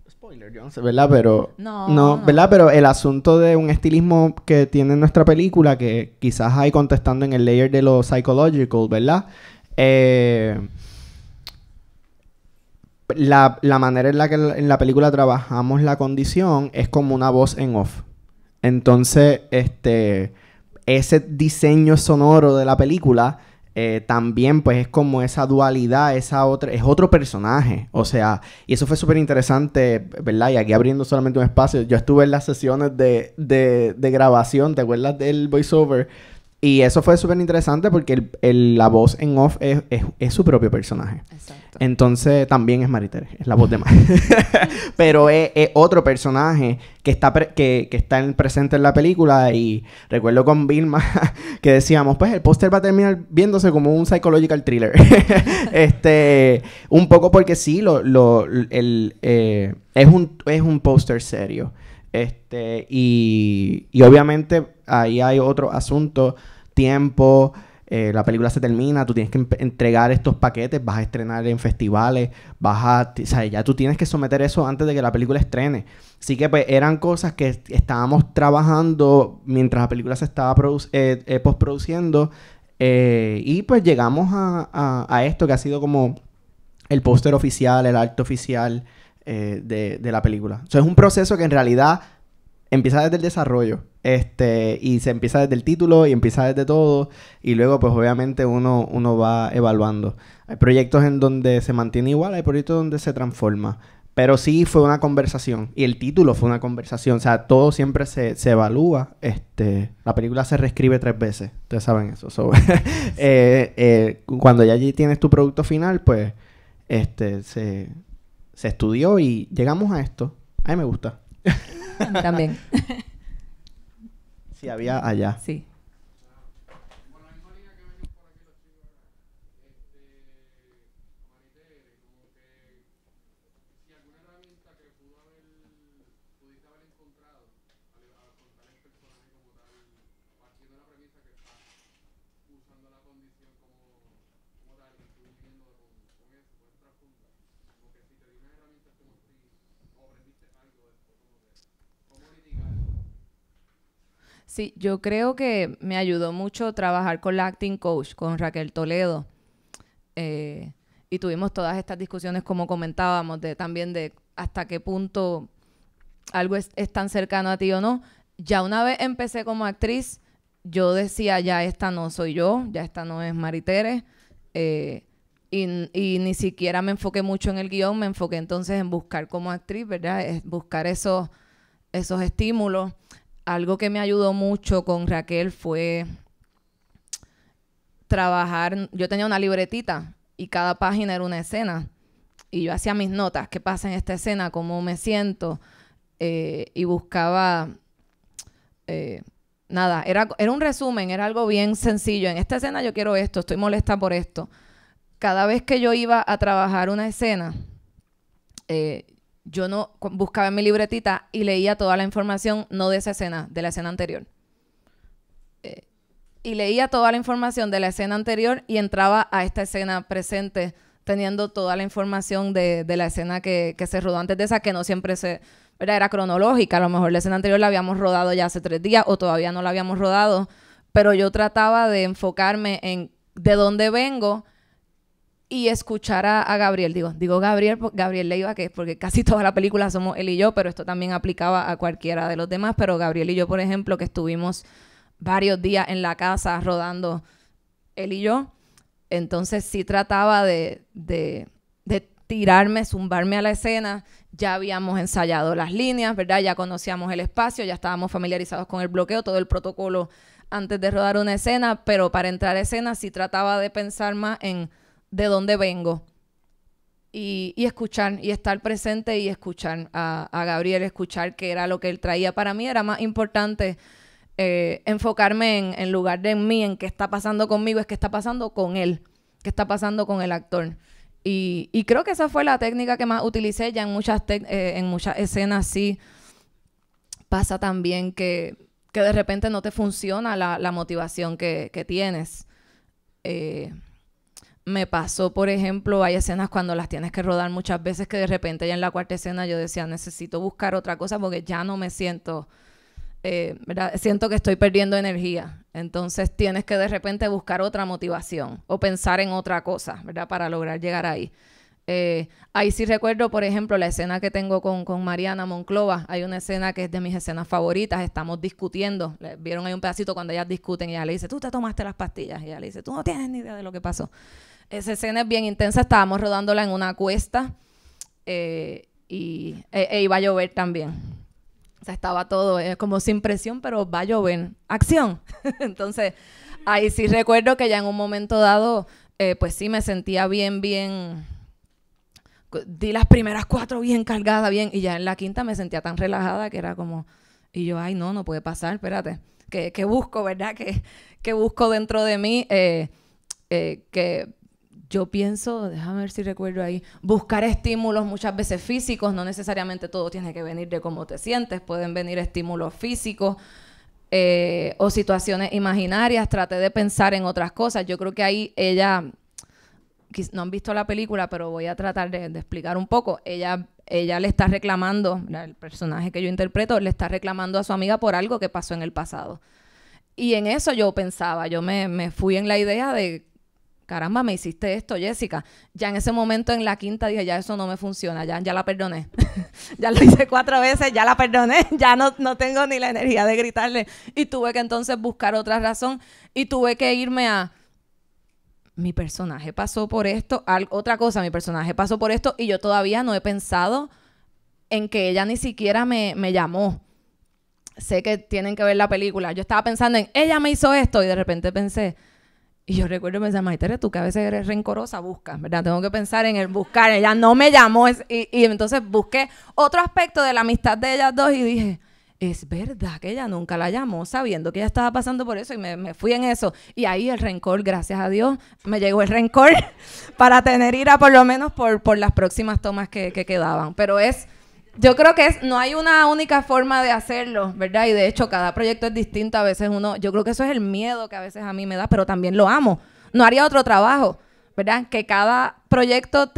S2: spoiler, yo no sé, ¿verdad? Pero no, ¿verdad? Pero el asunto de un estilismo que tiene nuestra película, que quizás hay contestando en el layer de lo psychological, ¿verdad? La manera en la que en la película trabajamos la condición es como una voz en off. Entonces, ese diseño sonoro de la película también pues es como esa dualidad, es otro personaje. O sea, y eso fue súper interesante, ¿verdad? Y aquí abriendo solamente un espacio, yo estuve en las sesiones de grabación, ¿te acuerdas del voiceover? Y eso fue súper interesante porque la voz en off es su propio personaje.
S3: Exacto.
S2: Entonces también es Maritere, es la voz de Mar. Pero es otro personaje que está presente en la película. Y recuerdo con Vilma que decíamos, pues el póster va a terminar viéndose como un psychological thriller. Un poco porque sí, es un póster serio. Y obviamente ahí hay otro asunto, tiempo, la película se termina, tú tienes que entregar estos paquetes, vas a estrenar en festivales, o sea, ya tú tienes que someter eso antes de que la película estrene. Así que pues eran cosas que estábamos trabajando mientras la película se estaba postproduciendo, y pues llegamos a esto que ha sido como el póster oficial, el arte oficial de la película. O sea, es un proceso que en realidad empieza desde el desarrollo, y se empieza desde el título y empieza desde todo, y luego pues obviamente uno va evaluando. Hay proyectos en donde se mantiene igual, hay proyectos donde se transforma, pero sí fue una conversación, y el título fue una conversación. O sea, todo siempre se evalúa. La película se reescribe 3 veces, ustedes saben eso. So, cuando ya allí tienes tu producto final, pues se estudió y llegamos a esto. A mí me gusta.
S3: También.
S2: Sí, había allá.
S3: Sí. Sí, yo creo que me ayudó mucho trabajar con la acting coach, con Raquel Toledo. Y tuvimos todas estas discusiones, como comentábamos, también de hasta qué punto algo es tan cercano a ti o no. Ya una vez empecé como actriz, yo decía, ya esta no soy yo, ya esta no es Maritere. Y ni siquiera me enfoqué mucho en el guión, me enfoqué entonces en buscar como actriz, ¿verdad? Buscar esos estímulos. Algo que me ayudó mucho con Raquel fue trabajar. Yo tenía una libretita y cada página era una escena. Y yo hacía mis notas, qué pasa en esta escena, cómo me siento. Y buscaba... nada, era un resumen, era algo bien sencillo. En esta escena yo quiero esto, estoy molesta por esto. Cada vez que yo iba a trabajar una escena, yo no buscaba en mi libretita y leía toda la información, no de esa escena, de la escena anterior. Y leía toda la información de la escena anterior y entraba a esta escena presente teniendo toda la información de la escena que se rodó antes de esa, que no siempre ¿verdad? Era cronológica. A lo mejor la escena anterior la habíamos rodado ya hace 3 días o todavía no la habíamos rodado, pero yo trataba de enfocarme en de dónde vengo y escuchar a Gabriel. Digo Gabriel Leiva, que porque casi toda la película somos él y yo, pero esto también aplicaba a cualquiera de los demás. Pero Gabriel y yo, por ejemplo, que estuvimos varios días en la casa rodando él y yo, entonces sí trataba de tirarme, zumbarme a la escena. Ya habíamos ensayado las líneas, ¿verdad? Ya conocíamos el espacio, ya estábamos familiarizados con el bloqueo, todo el protocolo antes de rodar una escena, pero para entrar a escena sí trataba de pensar más en de dónde vengo y escuchar y estar presente y escuchar a Gabriel, escuchar qué era lo que él traía. Para mí era más importante enfocarme en lugar de en mí, en qué está pasando conmigo, es qué está pasando con él, qué está pasando con el actor. Y creo que esa fue la técnica que más utilicé. Ya en muchas escenas sí pasa también que de repente no te funciona la motivación que tienes. Me pasó, por ejemplo, hay escenas cuando las tienes que rodar muchas veces que de repente ya en la 4ª escena yo decía, necesito buscar otra cosa porque ya no me siento, ¿verdad? Siento que estoy perdiendo energía. Entonces tienes que de repente buscar otra motivación o pensar en otra cosa, ¿verdad? Para lograr llegar ahí. Ahí sí recuerdo, por ejemplo, la escena que tengo con Mariana Monclova. Hay una escena que es de mis escenas favoritas. Estamos discutiendo. Vieron ahí un pedacito cuando ellas discuten y ella le dice, tú te tomaste las pastillas. Y ella le dice, tú no tienes ni idea de lo que pasó. Esa escena es bien intensa. Estábamos rodándola en una cuesta y iba a llover también. O sea, estaba todo como sin presión, pero va a llover. ¡Acción! Entonces, ahí sí recuerdo que ya en un momento dado, pues sí me sentía bien... Di las primeras 4 bien cargadas, bien, y ya en la 5ª me sentía tan relajada que era como... Y yo, ay, no puede pasar, espérate. ¿Qué busco, verdad? ¿Qué busco dentro de mí? Que yo pienso, déjame ver si recuerdo ahí, buscar estímulos muchas veces físicos, no necesariamente todo tiene que venir de cómo te sientes, pueden venir estímulos físicos o situaciones imaginarias. Traté de pensar en otras cosas. Yo creo que ahí ella... No han visto la película, pero voy a tratar de explicar un poco. Ella le está reclamando, el personaje que yo interpreto, le está reclamando a su amiga por algo que pasó en el pasado. Y en eso yo pensaba, yo me fui en la idea de, caramba, me hiciste esto, Jessica. Ya en ese momento, en la 5ª, dije, ya eso no me funciona, ya la perdoné. Ya lo hice 4 veces, ya la perdoné, ya no tengo ni la energía de gritarle. Y tuve que entonces buscar otra razón y tuve que irme a... Mi personaje pasó por esto, otra cosa, mi personaje pasó por esto y yo todavía no he pensado en que ella ni siquiera me llamó. Sé que tienen que ver la película. Yo estaba pensando en, ella me hizo esto y de repente pensé, y yo recuerdo pensar, Maritere, tú que a veces eres rencorosa, busca, ¿verdad? Tengo que pensar en el buscar. Ella no me llamó y entonces busqué otro aspecto de la amistad de ellas dos y dije, es verdad que ella nunca la llamó sabiendo que ella estaba pasando por eso y me fui en eso. Y ahí el rencor, gracias a Dios, me llegó el rencor para tener ira por lo menos por las próximas tomas que quedaban. Pero yo creo que no hay una única forma de hacerlo, ¿verdad? Y de hecho cada proyecto es distinto. A veces yo creo que eso es el miedo que a veces a mí me da, pero también lo amo. No haría otro trabajo, ¿verdad? Que cada proyecto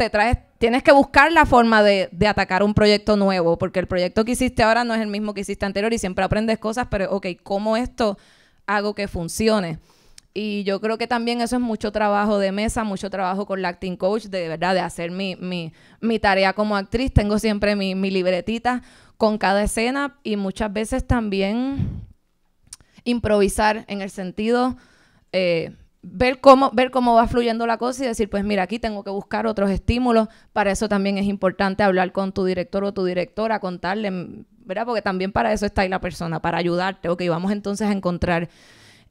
S3: tienes que buscar la forma de atacar un proyecto nuevo, porque el proyecto que hiciste ahora no es el mismo que hiciste anterior y siempre aprendes cosas, pero ok, ¿cómo esto hago que funcione? Y yo creo que también eso es mucho trabajo de mesa, mucho trabajo con la acting coach, de verdad, de hacer mi tarea como actriz. Tengo siempre mi libretita con cada escena y muchas veces también improvisar en el sentido... ver cómo va fluyendo la cosa y decir, pues mira, aquí tengo que buscar otros estímulos. Para eso también es importante hablar con tu director o tu directora, contarle, ¿verdad? Porque también para eso está ahí la persona, para ayudarte. Ok, vamos entonces a encontrar.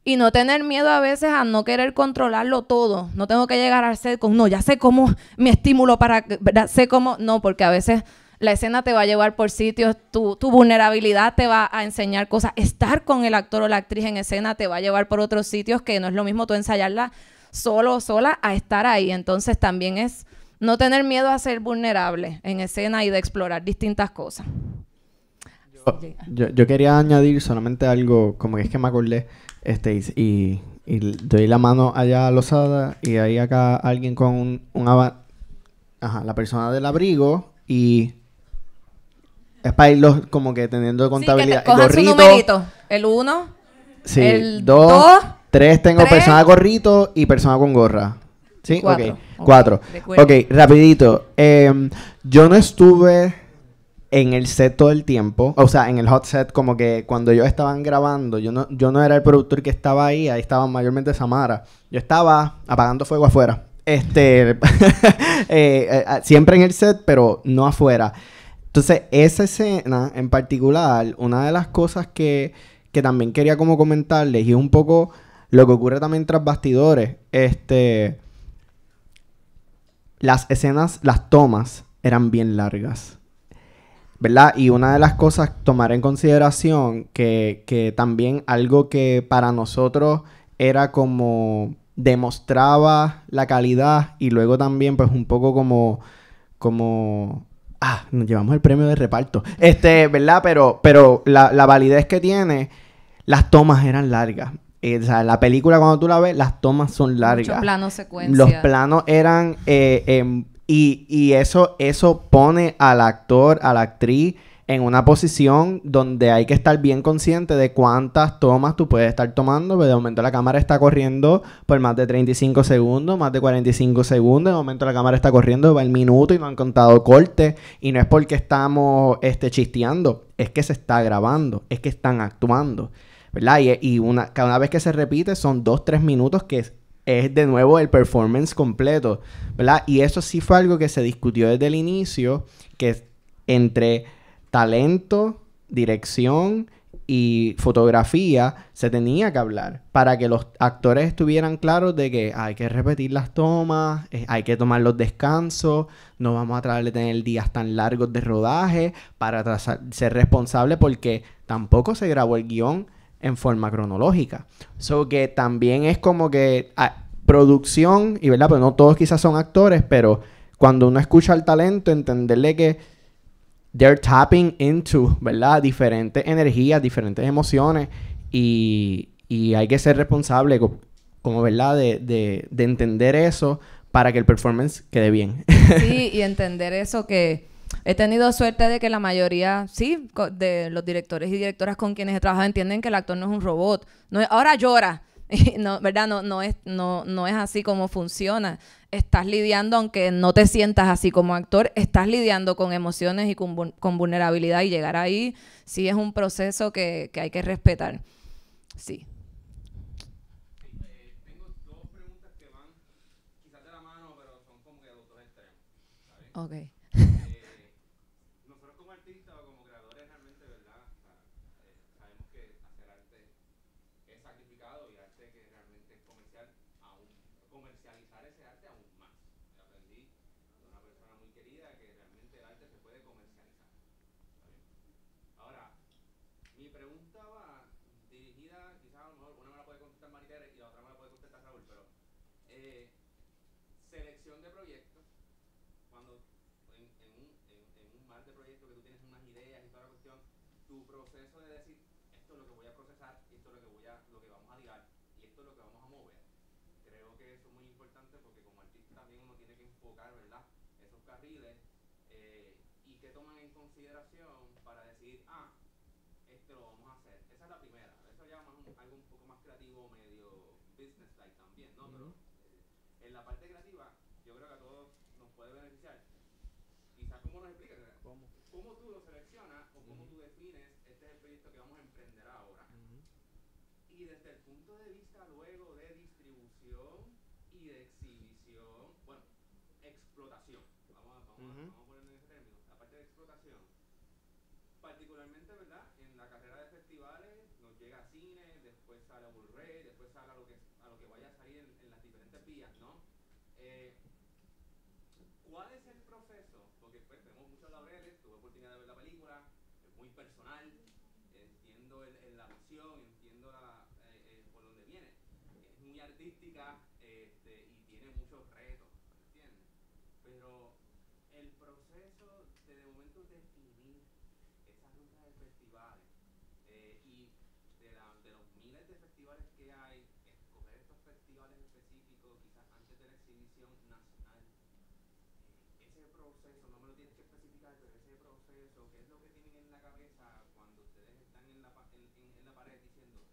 S3: Y no tener miedo a veces a no querer controlarlo todo. No tengo que llegar al set con, no, ya sé cómo mi estímulo para, ¿verdad? Sé cómo, no, porque a veces... la escena te va a llevar por sitios, tu vulnerabilidad te va a enseñar cosas. Estar con el actor o la actriz en escena te va a llevar por otros sitios que no es lo mismo tú ensayarla solo o sola a estar ahí. Entonces también es no tener miedo a ser vulnerable en escena y de explorar distintas cosas.
S2: Yo quería añadir solamente algo, como que es que me acordé, y doy la mano allá a Lozada y ahí acá alguien con la persona del abrigo y... es para irlos como que teniendo contabilidad.
S3: Sí, que te cojan su numerito. El 1,
S2: sí,
S3: el
S2: 2,
S3: 2,
S2: 3 tengo
S3: 3,
S2: persona gorrito y persona con gorra. ¿Sí?
S3: 4.
S2: Ok, 4. Ok, rapidito. Yo no estuve en el set todo el tiempo. O sea, en el hot set, como que cuando ellos estaban grabando, yo no era el productor que estaba ahí estaba mayormente Samara. Yo estaba apagando fuego afuera. Siempre en el set, pero no afuera. Entonces, esa escena en particular, una de las cosas que también quería como comentarles, y es un poco lo que ocurre también tras bastidores, las escenas, las tomas eran bien largas, ¿verdad? Y una de las cosas tomar en consideración que también algo que para nosotros era como demostraba la calidad y luego también pues un poco como nos llevamos el premio de reparto. ¿Verdad? Pero la validez que tiene, las tomas eran largas. O sea, la película cuando tú la ves, las tomas son largas.
S3: Mucho plano secuencia.
S2: Los planos eran... y eso pone al actor, a la actriz en una posición donde hay que estar bien consciente de cuántas tomas tú puedes estar tomando. Porque de momento la cámara está corriendo por más de 35 segundos, más de 45 segundos. De momento la cámara está corriendo por el minuto y no han contado cortes. Y no es porque estamos chisteando, es que se está grabando, es que están actuando, ¿verdad? Y cada vez que se repite son 2-3 minutos que es de nuevo el performance completo, ¿verdad? Y eso sí fue algo que se discutió desde el inicio, que entre talento, dirección y fotografía se tenía que hablar para que los actores estuvieran claros de que hay que repetir las tomas, hay que tomar los descansos, no vamos a tratar de tener días tan largos de rodaje para ser responsable porque tampoco se grabó el guión en forma cronológica. So que también es como que producción, y verdad, pero no todos quizás son actores, pero cuando uno escucha al talento, entenderle que they're tapping into, ¿verdad? Diferentes energías, diferentes emociones y hay que ser responsable como ¿verdad? De entender eso para que el performance quede bien.
S3: Sí, y entender eso que he tenido suerte de que la mayoría, sí, de los directores y directoras con quienes he trabajado entienden que el actor no es un robot. No es, ahora llora. No, ¿verdad? No es así como funciona. Estás lidiando, aunque no te sientas así como actor, estás lidiando con emociones y con vulnerabilidad y llegar ahí sí es un proceso que hay que respetar. Sí.
S7: Tengo dos preguntas que van quizás de la mano, pero son como que los dos extremos. ¿Está bien?
S3: Ok.
S7: Nosotros como artistas o como creadores realmente, ¿verdad? Sabemos que hacer arte es sacrificado y arte que realmente es comercial, comercializar ese arte aún más. Aprendí de una persona muy querida que realmente el arte se puede comercializar. ¿Está bien? Ahora, Mi pregunta va dirigida, quizás a lo mejor una me la puede contestar Maritere y la otra me la puede contestar Raúl, pero selección de proyectos, cuando en un mar de proyectos que tú tienes unas ideas y toda la cuestión, tu proceso de decir, esto es lo que voy a procesar, esto es lo que vamos a ligar y esto es lo que vamos a mover. Creo que eso es muy importante porque como artista también uno tiene que enfocar, ¿verdad?, esos carriles y que toman en consideración para decir, esto lo vamos a hacer. Esa es la primera. Eso ya más algo un poco más creativo, medio business-like también, ¿no? Pero en la parte creativa, yo creo que a todos nos puede beneficiar. Quizás cómo nos explicas, ¿cómo tú lo seleccionas o cómo tú defines este es el proyecto que vamos a emprender ahora? Y desde el punto de vista luego de distribución y de exhibición, bueno, explotación. Vamos a ponerlo en ese término. La parte de explotación, particularmente, ¿verdad? En la carrera de festivales nos llega a cine, después sale a Blu-ray, después sale a lo que vaya a salir en las diferentes vías, ¿no? ¿Cuál es el proceso? Porque pues vemos muchos laureles, tuve oportunidad de ver la película, es muy personal, entiendo la visión, entiendo por dónde viene, es muy artística y tiene muchos retos, ¿entiendes? Pero el proceso de momento definir esa ruta de festivales y de los miles de festivales que hay, escoger estos festivales específicos, quizás antes de la exhibición nacional, ese proceso, no me lo tienes que especificar, pero ese proceso, ¿qué es lo que tienen en la cabeza cuando ustedes están en la pared diciendo,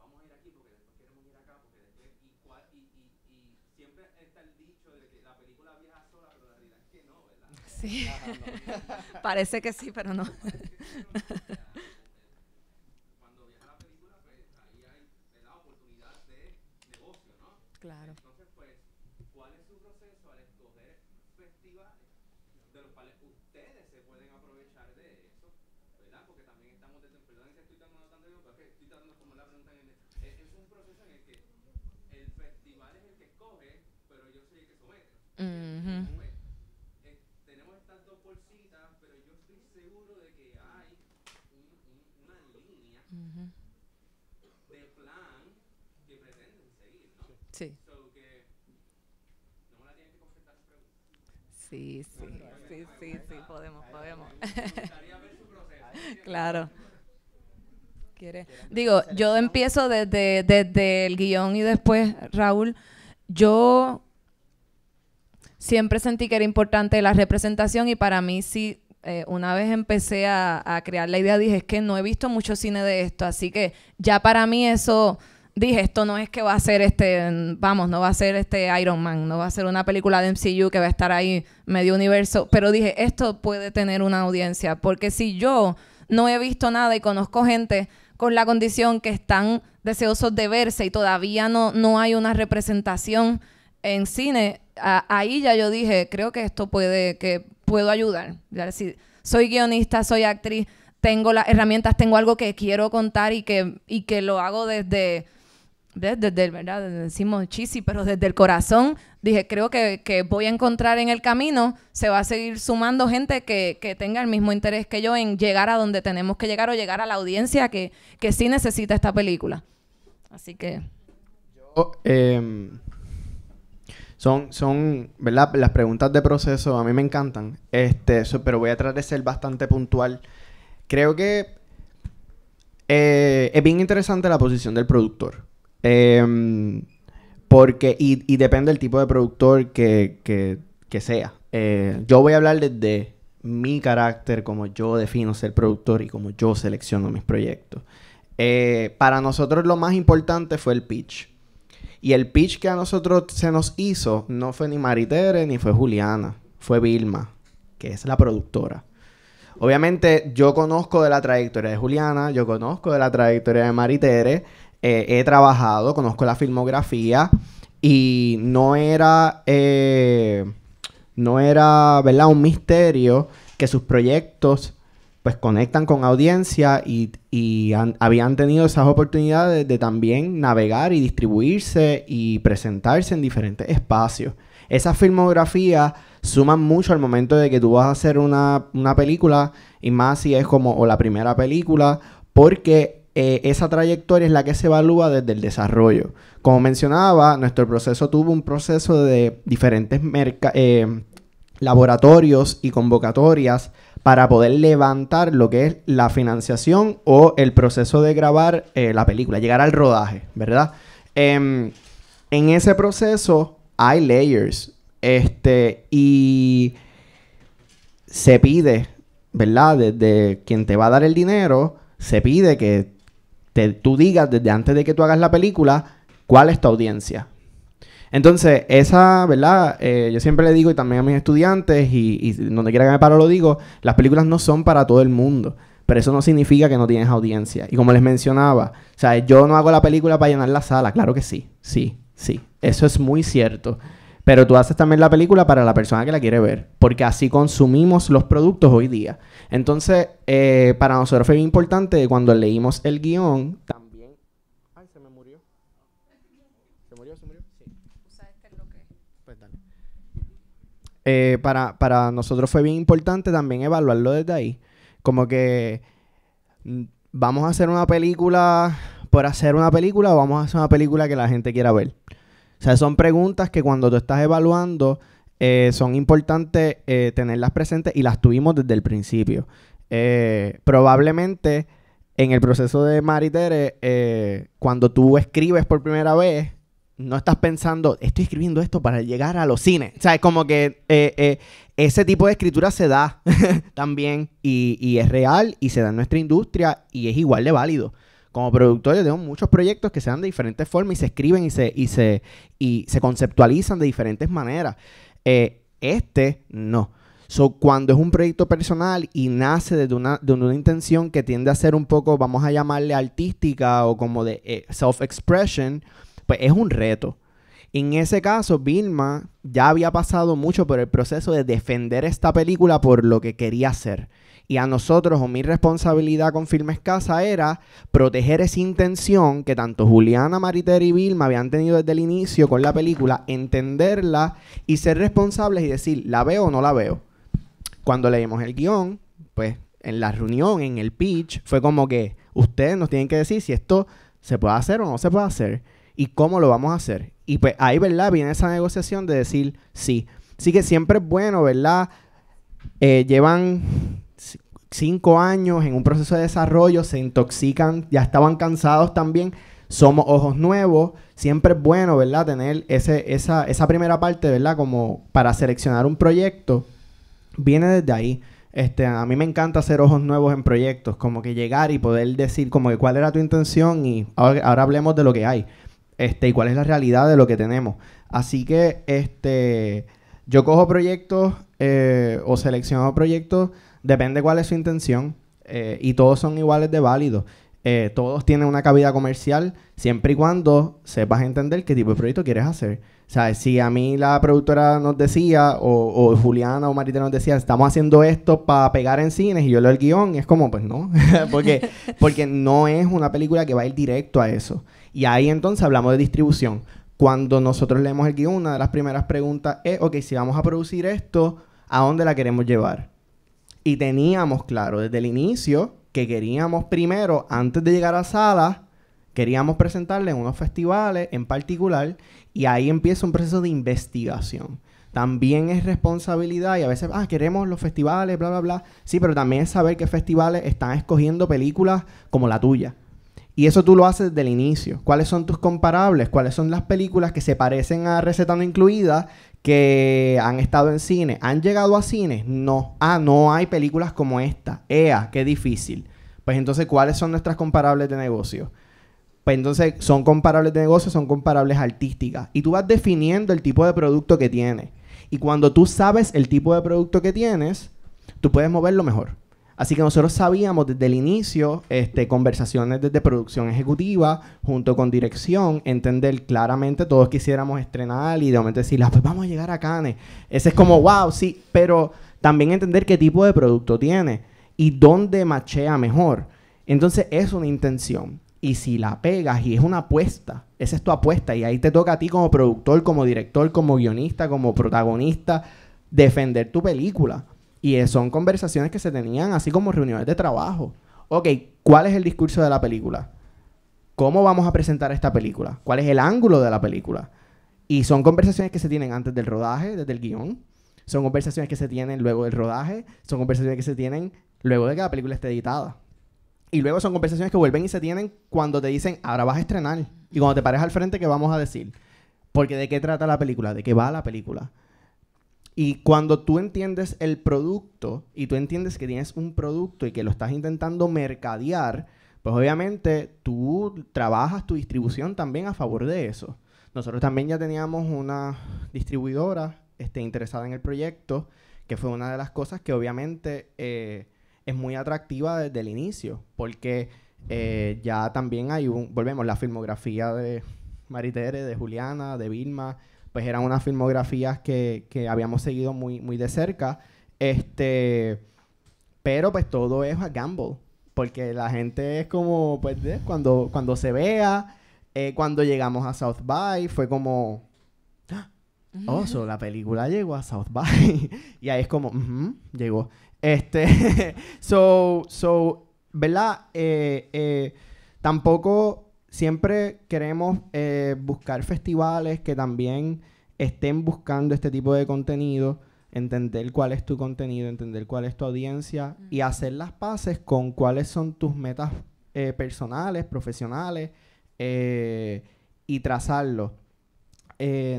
S7: vamos a ir aquí porque después queremos ir acá, porque después, y siempre está el dicho de que la película viaja sola, pero la realidad es que no, ¿verdad?
S3: Sí. Parece que sí, pero no.
S7: Cuando viaja la película, pues ahí hay la oportunidad de negocio, ¿no?
S3: Claro.
S7: Entonces, pues, ¿cuál es su proceso al escoger festivales de los cuales ustedes se pueden aprovechar de eso, ¿verdad? Porque también estamos perdón que estoy dando tanto tiempo, pero es que estoy tratando de formular la pregunta es un proceso en el que el festival es el que escoge, pero yo soy el que somete. Tenemos estas dos bolsitas, pero yo estoy seguro de que hay una línea de plan que pretenden seguir, ¿no?
S3: Sí.
S7: So que no me la tienen que contestar su pregunta.
S3: Sí, podemos.
S7: Me gustaría ver su proceso.
S3: Claro. Digo, yo empiezo desde el guión y después, Raúl, yo siempre sentí que era importante la representación y para mí sí, una vez empecé a crear la idea, dije, es que no he visto mucho cine de esto, así que ya para mí eso, dije, esto no es que va a ser no va a ser Iron Man, no va a ser una película de MCU que va a estar ahí medio universo, pero dije, esto puede tener una audiencia, porque si yo no he visto nada y conozco gente con la condición que están deseosos de verse y todavía no hay una representación en cine, ahí ya yo dije, creo que esto puedo ayudar. Ya decir, soy guionista, soy actriz, tengo las herramientas, tengo algo que quiero contar y que lo hago desde ¿verdad? Decimos cheesy, pero desde el corazón. Dije, creo que voy a encontrar en el camino, se va a seguir sumando gente que tenga el mismo interés que yo en llegar a donde tenemos que llegar o llegar a la audiencia que sí necesita esta película. Así que...
S2: Son, ¿verdad? Las preguntas de proceso a mí me encantan, pero voy a tratar de ser bastante puntual. Creo que es bien interesante la posición del productor. Porque, y depende del tipo de productor que sea. Yo voy a hablar desde mi carácter, como yo defino ser productor y como yo selecciono mis proyectos. Para nosotros lo más importante fue el pitch. Y el pitch que a nosotros se nos hizo no fue ni Maritere ni fue Juliana. Fue Vilma, que es la productora. Obviamente yo conozco de la trayectoria de Juliana, yo conozco de la trayectoria de Maritere, he trabajado, conozco la filmografía y no era ¿verdad? Un misterio que sus proyectos pues conectan con audiencia y habían tenido esas oportunidades de también navegar y distribuirse y presentarse en diferentes espacios. Esas filmografías suman mucho al momento de que tú vas a hacer una película, y más si es como o la primera película, porque esa trayectoria es la que se evalúa desde el desarrollo. Como mencionaba, nuestro proceso tuvo un proceso de diferentes laboratorios y convocatorias para poder levantar lo que es la financiación o el proceso de grabar la película, llegar al rodaje, ¿verdad? En ese proceso hay layers, y se pide, ¿verdad? Desde quien te va a dar el dinero, se pide que tú digas desde antes de que tú hagas la película cuál es tu audiencia. Entonces, esa, ¿verdad? Yo siempre le digo, y también a mis estudiantes, y donde quiera que me paro lo digo, las películas no son para todo el mundo, pero eso no significa que no tienes audiencia. Y como les mencionaba, o sea, yo no hago la película para llenar la sala, claro que sí, eso es muy cierto. Pero tú haces también la película para la persona que la quiere ver, porque así consumimos los productos hoy día. Entonces, para nosotros fue bien importante cuando leímos el guión, también... Ay, se me murió. ¿Se murió? Sí. Pues dale. Para nosotros fue bien importante también evaluarlo desde ahí. Como que vamos a hacer una película por hacer una película o vamos a hacer una película que la gente quiera ver. O sea, son preguntas que cuando tú estás evaluando son importantes tenerlas presentes y las tuvimos desde el principio. Probablemente en el proceso de Maritere, cuando tú escribes por primera vez, no estás pensando, estoy escribiendo esto para llegar a los cines. O sea, es como que ese tipo de escritura se da también y es real y se da en nuestra industria y es igual de válido. Como productor, yo tengo muchos proyectos que se dan de diferentes formas y se escriben y se conceptualizan de diferentes maneras. No. Cuando es un proyecto personal y nace de una intención que tiende a ser un poco, vamos a llamarle artística o como de self-expression, pues es un reto. En ese caso, Vilma ya había pasado mucho por el proceso de defender esta película por lo que quería hacer. Y a nosotros, o mi responsabilidad con Filmes Casa era proteger esa intención que tanto Juliana, Maritere y Vilma habían tenido desde el inicio con la película, entenderla y ser responsables y decir, ¿la veo o no la veo? Cuando leímos el guión, pues en la reunión, en el pitch, fue como que ustedes nos tienen que decir si esto se puede hacer o no se puede hacer y cómo lo vamos a hacer. Y pues ahí, ¿verdad? Viene esa negociación de decir sí. Así que siempre es bueno, ¿verdad? Llevan 5 años en un proceso de desarrollo, se intoxican, ya estaban cansados también, somos ojos nuevos, siempre es bueno, ¿verdad? Tener esa primera parte, ¿verdad? Como para seleccionar un proyecto, viene desde ahí. A mí me encanta hacer ojos nuevos en proyectos, como que llegar y poder decir como que cuál era tu intención y ahora hablemos de lo que hay, y cuál es la realidad de lo que tenemos. Así que, yo cojo proyectos o selecciono proyectos, depende cuál es su intención, y todos son iguales de válidos. Todos tienen una cabida comercial siempre y cuando sepas entender qué tipo de proyecto quieres hacer. O sea, si a mí la productora nos decía, o Juliana o Maritere nos decía, estamos haciendo esto para pegar en cines, y yo leo el guión, y es como, pues no, porque no es una película que va a ir directo a eso. Y ahí entonces hablamos de distribución. Cuando nosotros leemos el guión, una de las primeras preguntas es, ok, si vamos a producir esto, ¿a dónde la queremos llevar? Y teníamos claro desde el inicio que queríamos primero, antes de llegar a salas, queríamos presentarle en unos festivales en particular, y ahí empieza un proceso de investigación. También es responsabilidad, y a veces, queremos los festivales, bla, bla, bla. Sí, pero también es saber qué festivales están escogiendo películas como la tuya. Y eso tú lo haces desde el inicio. ¿Cuáles son tus comparables? ¿Cuáles son las películas que se parecen a Receta No Incluida que han estado en cine? ¿Han llegado a cines? No. No hay películas como esta. Qué difícil. Pues entonces, ¿cuáles son nuestras comparables de negocio? Pues entonces, son comparables de negocio, son comparables artísticas. Y tú vas definiendo el tipo de producto que tienes. Y cuando tú sabes el tipo de producto que tienes, tú puedes moverlo mejor. Así que nosotros sabíamos desde el inicio, conversaciones desde producción ejecutiva, junto con dirección, entender claramente, todos quisiéramos estrenar y de momento decir, pues vamos a llegar a Cannes. Ese es como, wow, sí, pero también entender qué tipo de producto tiene y dónde machea mejor. Entonces, es una intención. Y si la pegas y es una apuesta, esa es tu apuesta. Y ahí te toca a ti como productor, como director, como guionista, como protagonista, defender tu película. Y son conversaciones que se tenían así como reuniones de trabajo. Ok, ¿cuál es el discurso de la película? ¿Cómo vamos a presentar esta película? ¿Cuál es el ángulo de la película? Y son conversaciones que se tienen antes del rodaje, desde el guión. Son conversaciones que se tienen luego del rodaje. Son conversaciones que se tienen luego de que la película esté editada. Y luego son conversaciones que vuelven y se tienen cuando te dicen, ahora vas a estrenar. Y cuando te pares al frente, ¿qué vamos a decir? Porque ¿de qué trata la película? ¿De qué va la película? Y cuando tú entiendes el producto y tú entiendes que tienes un producto y que lo estás intentando mercadear, pues obviamente tú trabajas tu distribución también a favor de eso. Nosotros también ya teníamos una distribuidora interesada en el proyecto, que fue una de las cosas que obviamente es muy atractiva desde el inicio, porque ya también hay volvemos, la filmografía de Maritere, de Juliana, de Vilma, pues eran unas filmografías que habíamos seguido muy, muy de cerca, pero pues todo es a gamble, porque la gente es como, pues, cuando se vea, cuando llegamos a South By, fue como, oh, la película llegó a South By, y ahí es como, llegó. ¿Verdad? Tampoco siempre queremos buscar festivales que también estén buscando este tipo de contenido, entender cuál es tu contenido, entender cuál es tu audiencia y hacer las paces con cuáles son tus metas personales, profesionales y trazarlo.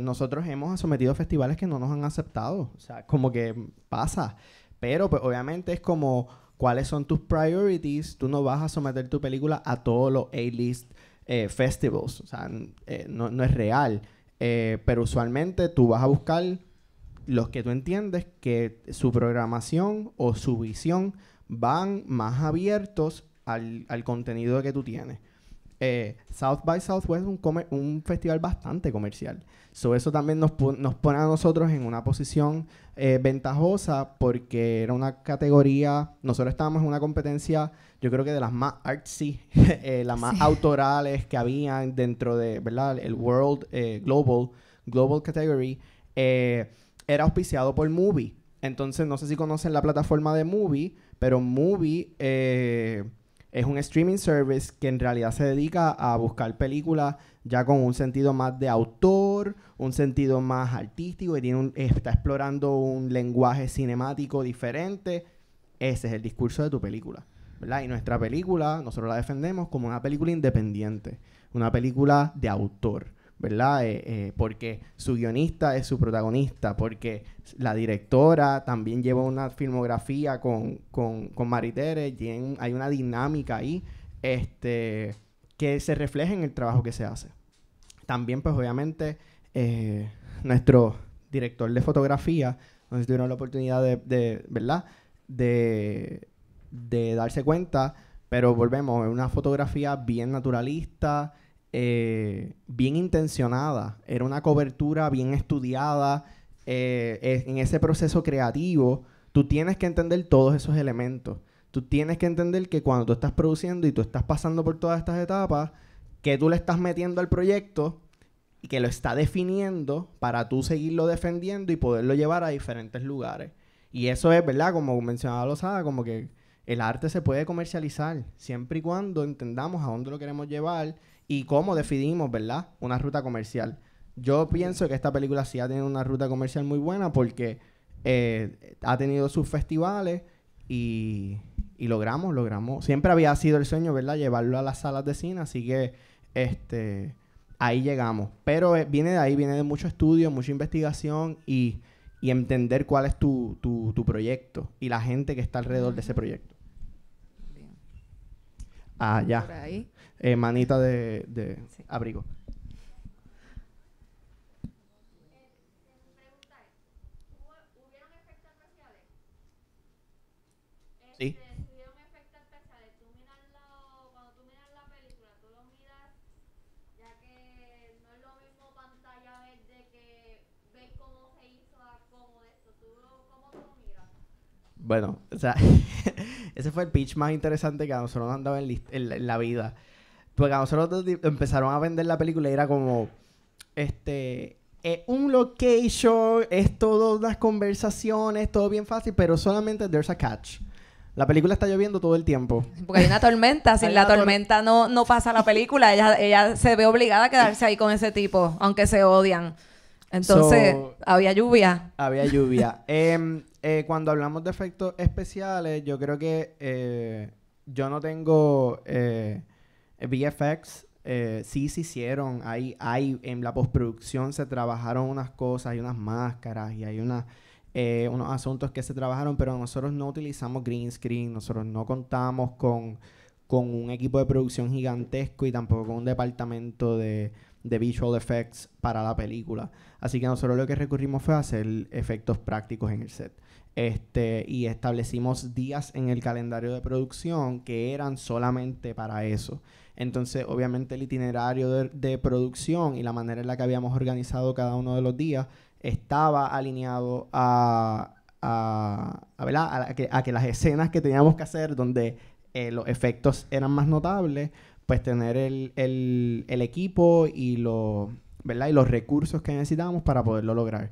S2: Nosotros hemos sometido a festivales que no nos han aceptado, o sea, como que pasa, pero pues obviamente es como cuáles son tus priorities. Tú no vas a someter tu película a todos los A-list festivals, o sea, no es real, pero usualmente tú vas a buscar los que tú entiendes que su programación o su visión van más abiertos al contenido que tú tienes. South by Southwest es un festival bastante comercial. Eso también nos pone a nosotros en una posición ventajosa, porque era una categoría, nosotros estábamos en una competencia, yo creo que de las más artsy, las más autorales que habían dentro de, ¿verdad? El World Global Category. Era auspiciado por Movie. Entonces, no sé si conocen la plataforma de Movie, pero Movie es un streaming service que en realidad se dedica a buscar películas ya con un sentido más de autor, un sentido más artístico, y está explorando un lenguaje cinemático diferente. Ese es el discurso de tu película, ¿verdad? Y nuestra película, nosotros la defendemos como una película independiente, una película de autor, ¿verdad? Porque su guionista es su protagonista, porque la directora también lleva una filmografía con Maritere, hay una dinámica ahí que se refleja en el trabajo que se hace. También, pues obviamente, nuestro director de fotografía, no sé si tuvieron la oportunidad ¿verdad? De darse cuenta, pero volvemos, es una fotografía bien naturalista, bien intencionada, era una cobertura bien estudiada. En ese proceso creativo tú tienes que entender todos esos elementos. Tú tienes que entender que cuando tú estás produciendo y tú estás pasando por todas estas etapas, que tú le estás metiendo al proyecto y que lo está definiendo para tú seguirlo defendiendo y poderlo llevar a diferentes lugares. Y eso es, ¿verdad? Como mencionaba Lozada, como que el arte se puede comercializar siempre y cuando entendamos a dónde lo queremos llevar y cómo definimos, ¿verdad? Una ruta comercial. Yo pienso que esta película sí ha tenido una ruta comercial muy buena, porque ha tenido sus festivales y logramos. Siempre había sido el sueño, ¿verdad? Llevarlo a las salas de cine, así que ahí llegamos. Pero viene de ahí, viene de mucho estudio, mucha investigación y entender cuál es tu proyecto y la gente que está alrededor de ese proyecto.
S3: Bien.
S2: Ah, ya.
S3: Por ahí.
S2: Manita de
S3: Sí.
S2: abrigo. Sí.
S5: ¿Tuvieron efectos especiales? Cuando tú miras la película, tú lo miras, ya que no es lo mismo pantalla verde que ver cómo se hizo a cómo esto. ¿Cómo tú lo miras?
S2: Bueno, o sea, ese fue el pitch más interesante que a nosotros nos han dado en la vida. Porque a nosotros empezaron a vender la película y era como, un location, es todo unas conversaciones, todo bien fácil, pero solamente there's a catch. La película está lloviendo todo el tiempo.
S3: Porque hay una tormenta. Sin la tormenta no pasa la película. Ella se ve obligada a quedarse ahí con ese tipo, aunque se odian. Entonces, había lluvia.
S2: Había lluvia. Cuando hablamos de efectos especiales, yo creo que yo no tengo VFX. Sí se hicieron. Hay en la postproducción se trabajaron unas cosas, hay unas máscaras y hay unos asuntos que se trabajaron, pero nosotros no utilizamos green screen, nosotros no contamos con un equipo de producción gigantesco y tampoco con un departamento de visual effects para la película. Así que nosotros lo que recurrimos fue a hacer efectos prácticos en el set. Y establecimos días en el calendario de producción que eran solamente para eso. Entonces, obviamente, el itinerario de producción y la manera en la que habíamos organizado cada uno de los días estaba alineado a que las escenas que teníamos que hacer donde los efectos eran más notables, pues tener el equipo y los recursos que necesitábamos para poderlo lograr.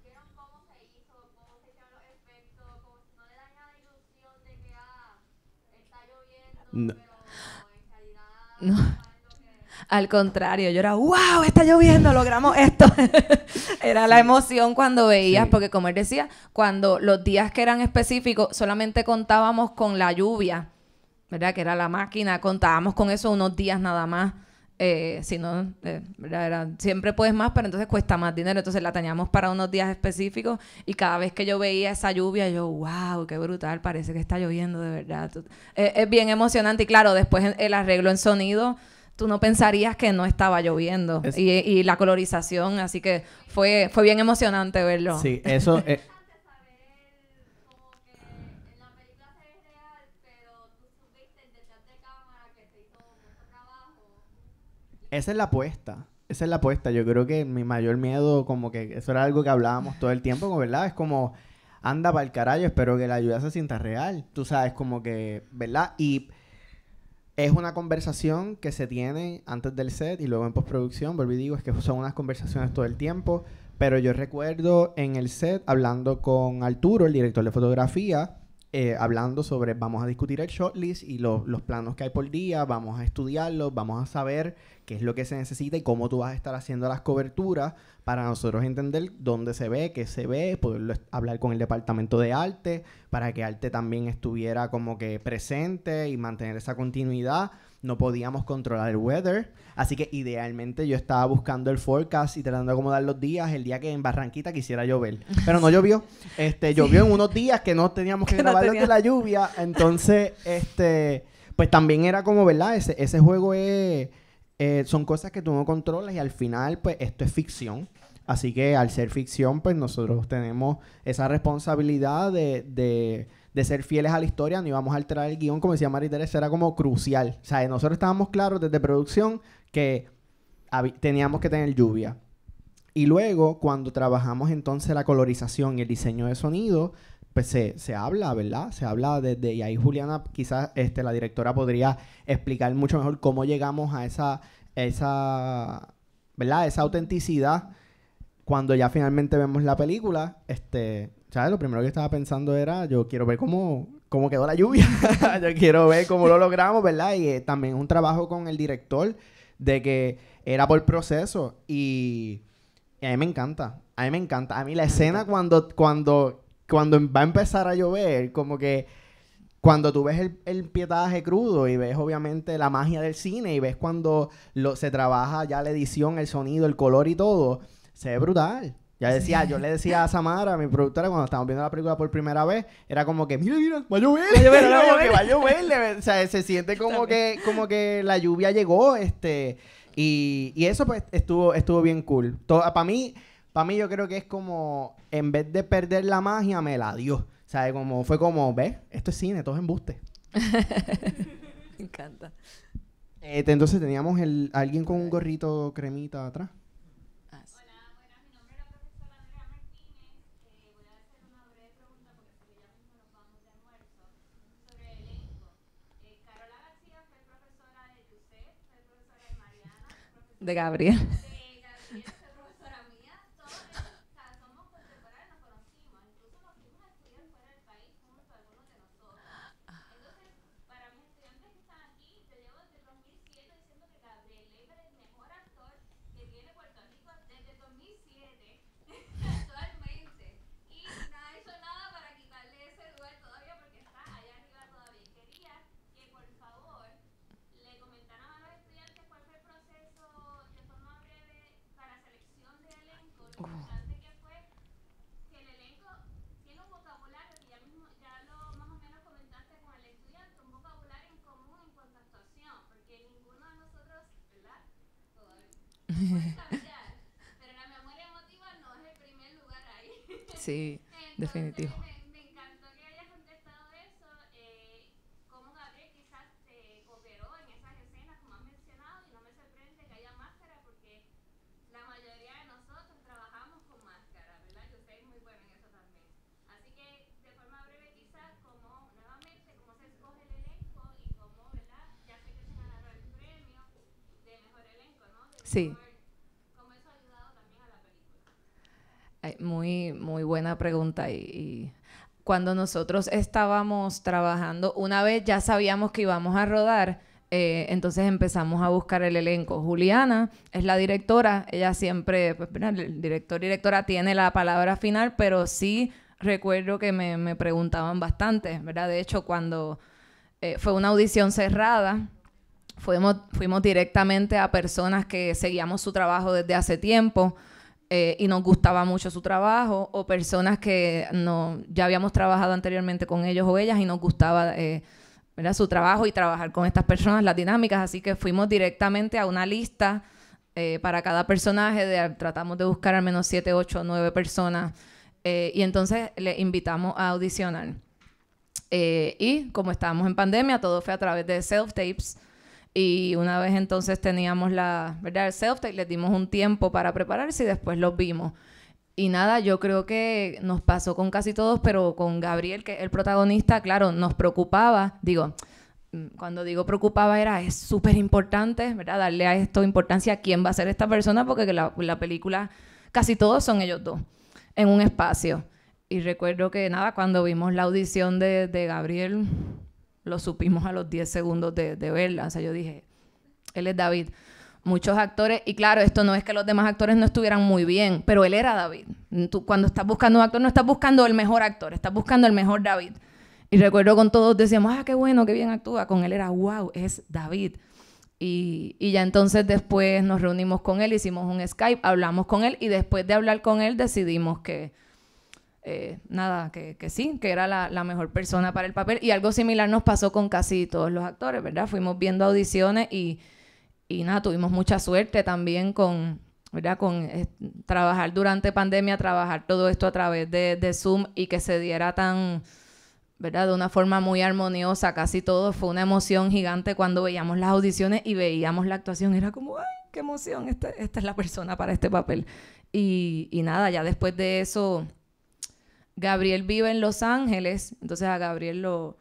S5: ¿Vieron cómo se hizo, cómo se hicieron los efectos, como si no le dañara la ilusión de que está lloviendo,
S2: No.
S5: pero en realidad
S3: No.
S5: saben lo que...
S3: Al contrario, yo era, wow, está lloviendo, logramos esto. Era la emoción cuando veías,
S2: Sí.
S3: porque como él decía, cuando los días que eran específicos, solamente contábamos con la lluvia, ¿verdad? Que era la máquina, contábamos con eso unos días nada más. Si no, ¿verdad? Siempre puedes más, pero entonces cuesta más dinero. Entonces la teníamos para unos días específicos y cada vez que yo veía esa lluvia, yo, wow, qué brutal, parece que está lloviendo de verdad. Es bien emocionante y claro, después el arreglo en sonido, tú no pensarías que no estaba lloviendo. Y la colorización, así que fue bien emocionante verlo.
S2: Sí, eso...
S5: saber como que en la película se ve real, pero tú supiste detrás de cámara que se hizo mucho trabajo.
S2: Esa es la apuesta. Esa es la apuesta. Yo creo que mi mayor miedo, como que eso era algo que hablábamos todo el tiempo, como, ¿verdad? Es como, anda para el carajo, espero que la ayuda se sienta real. Tú sabes, como que, ¿verdad? Y es una conversación que se tiene antes del set y luego en postproducción. Vuelvo y digo, es que son unas conversaciones todo el tiempo. Pero yo recuerdo en el set hablando con Arturo, el director de fotografía, hablando sobre, vamos a discutir el shortlist y los planos que hay por día, vamos a estudiarlos, vamos a saber qué es lo que se necesita y cómo tú vas a estar haciendo las coberturas para nosotros entender dónde se ve, qué se ve, poderlo hablar con el departamento de arte, para que arte también estuviera como que presente y mantener esa continuidad. No podíamos controlar el weather, así que idealmente yo estaba buscando el forecast y tratando de acomodar los días el día que en Barranquita quisiera llover, pero no llovió. Llovió en unos días que no teníamos que grabar de la lluvia, entonces pues también era como, ¿verdad? Ese juego son cosas que tú no controlas y al final pues esto es ficción. Así que al ser ficción, pues nosotros tenemos esa responsabilidad de ser fieles a la historia, no íbamos a alterar el guión, como decía María Teresa, era como crucial. O sea, nosotros estábamos claros desde producción que teníamos que tener lluvia. Y luego, cuando trabajamos entonces la colorización y el diseño de sonido, pues se habla, ¿verdad? Se habla y ahí Juliana, quizás la directora podría explicar mucho mejor cómo llegamos a esa ¿verdad? Esa autenticidad. Cuando ya finalmente vemos la película, ¿sabes? Lo primero que estaba pensando era, yo quiero ver cómo quedó la lluvia. Yo quiero ver cómo lo logramos, ¿verdad? Y también un trabajo con el director de que era por proceso. Y a mí me encanta. A mí me encanta. A mí la escena cuando va a empezar a llover, como que cuando tú ves el pietaje crudo y ves obviamente la magia del cine y ves cuando se trabaja ya la edición, el sonido, el color y todo, se ve brutal. Yo le decía a Samara, mi productora, cuando estábamos viendo la película por primera vez, era como que, mira, va a llover. Va a llover. O sea, se siente como que la lluvia llegó, y eso pues estuvo bien cool. Para mí yo creo que es como, en vez de perder la magia, me la dio. O sea, fue como, ¿ves? Esto es cine, todo es embuste.
S3: Me encanta.
S2: Entonces teníamos alguien con un gorrito cremita atrás.
S5: Hola, buenas, mi nombre es la profesora Andrea Martínez. Voy a hacer una breve pregunta porque ya mismo nos vamos de almuerzo sobre el elenco. Carola
S3: De Gabriel.
S5: Gabriel, esa profesora mía, todos, o sea, somos contemporáneos, nos conocimos, incluso nos fuimos a estudiar fuera del país juntos, algunos de nosotros. Entonces, para mis estudiantes que están aquí, te llevo desde 2007 diciendo que Gabriel Leiber es el mejor actor que tiene Puerto Rico desde 2007 actualmente. Y no ha hecho nada para quitarle ese lugar todavía porque está allá arriba todavía. Quería que por favor le comentaran a los estudiantes cuál fue el proceso de forma breve para selección de elenco, lo importante que fue que el elenco tiene un vocabulario que ya mismo ya lo más o menos comentaste con el estudiante, un vocabulario en común en cuanto a actuación, porque ninguno de nosotros, ¿verdad? Todavía puede cambiar, pero la memoria emotiva no es el primer lugar ahí.
S3: Sí, definitivo.
S5: Me encantó que hayas contestado eso, cómo Gabriel quizás te cooperó en esas escenas, como has mencionado, y no me sorprende que haya máscara porque la mayoría de nosotros trabajamos con máscara, ¿verdad? Yo sé muy bueno en eso también. Así que, de forma breve quizás, como nuevamente, cómo se escoge el elenco y cómo, ¿verdad? Ya sé que se ganará el premio de mejor elenco, ¿no?
S3: Sí.
S5: Cómo eso ha ayudado también a la película.
S3: Muy, muy buena pregunta. Y cuando nosotros estábamos trabajando, una vez ya sabíamos que íbamos a rodar, entonces empezamos a buscar el elenco. Juliana es la directora, ella siempre, pues, el directora tiene la palabra final, pero sí recuerdo que me preguntaban bastante, ¿verdad? De hecho, cuando fue una audición cerrada, fuimos directamente a personas que seguíamos su trabajo desde hace tiempo, y nos gustaba mucho su trabajo, o personas que ya habíamos trabajado anteriormente con ellos o ellas y nos gustaba ¿verdad? Su trabajo y trabajar con estas personas, las dinámicas, así que fuimos directamente a una lista para cada personaje, tratamos de buscar al menos 7, 8, 9 personas, y entonces le invitamos a audicionar. Y como estábamos en pandemia, todo fue a través de self-tapes. Y una vez entonces teníamos ¿verdad? El self-tape, les dimos un tiempo para prepararse y después los vimos. Y nada, yo creo que nos pasó con casi todos, pero con Gabriel, que es el protagonista, claro, nos preocupaba. Cuando digo preocupaba es súper importante, ¿verdad? Darle a esto importancia a quién va a ser esta persona, porque la película, casi todos son ellos dos, en un espacio. Y recuerdo que nada, cuando vimos la audición de Gabriel, lo supimos a los 10 segundos de verla. O sea, yo dije, él es David. Muchos actores, y claro, esto no es que los demás actores no estuvieran muy bien, pero él era David. Tú, cuando estás buscando un actor, no estás buscando el mejor actor, estás buscando el mejor David. Y recuerdo con todos decíamos, qué bueno, qué bien actúa. Con él era, wow, es David. Y ya entonces después nos reunimos con él, hicimos un Skype, hablamos con él, y después de hablar con él decidimos que que sí, que era la mejor persona para el papel. Y algo similar nos pasó con casi todos los actores, ¿verdad? Fuimos viendo audiciones y nada, tuvimos mucha suerte también ¿verdad? Con trabajar durante pandemia, trabajar todo esto a través de Zoom y que se diera ¿verdad? De una forma muy armoniosa, casi todo. Fue una emoción gigante cuando veíamos las audiciones y veíamos la actuación. Era como, ¡ay, qué emoción! Esta es la persona para este papel. Y nada, ya después de eso, Gabriel vive en Los Ángeles, entonces a Gabriel lo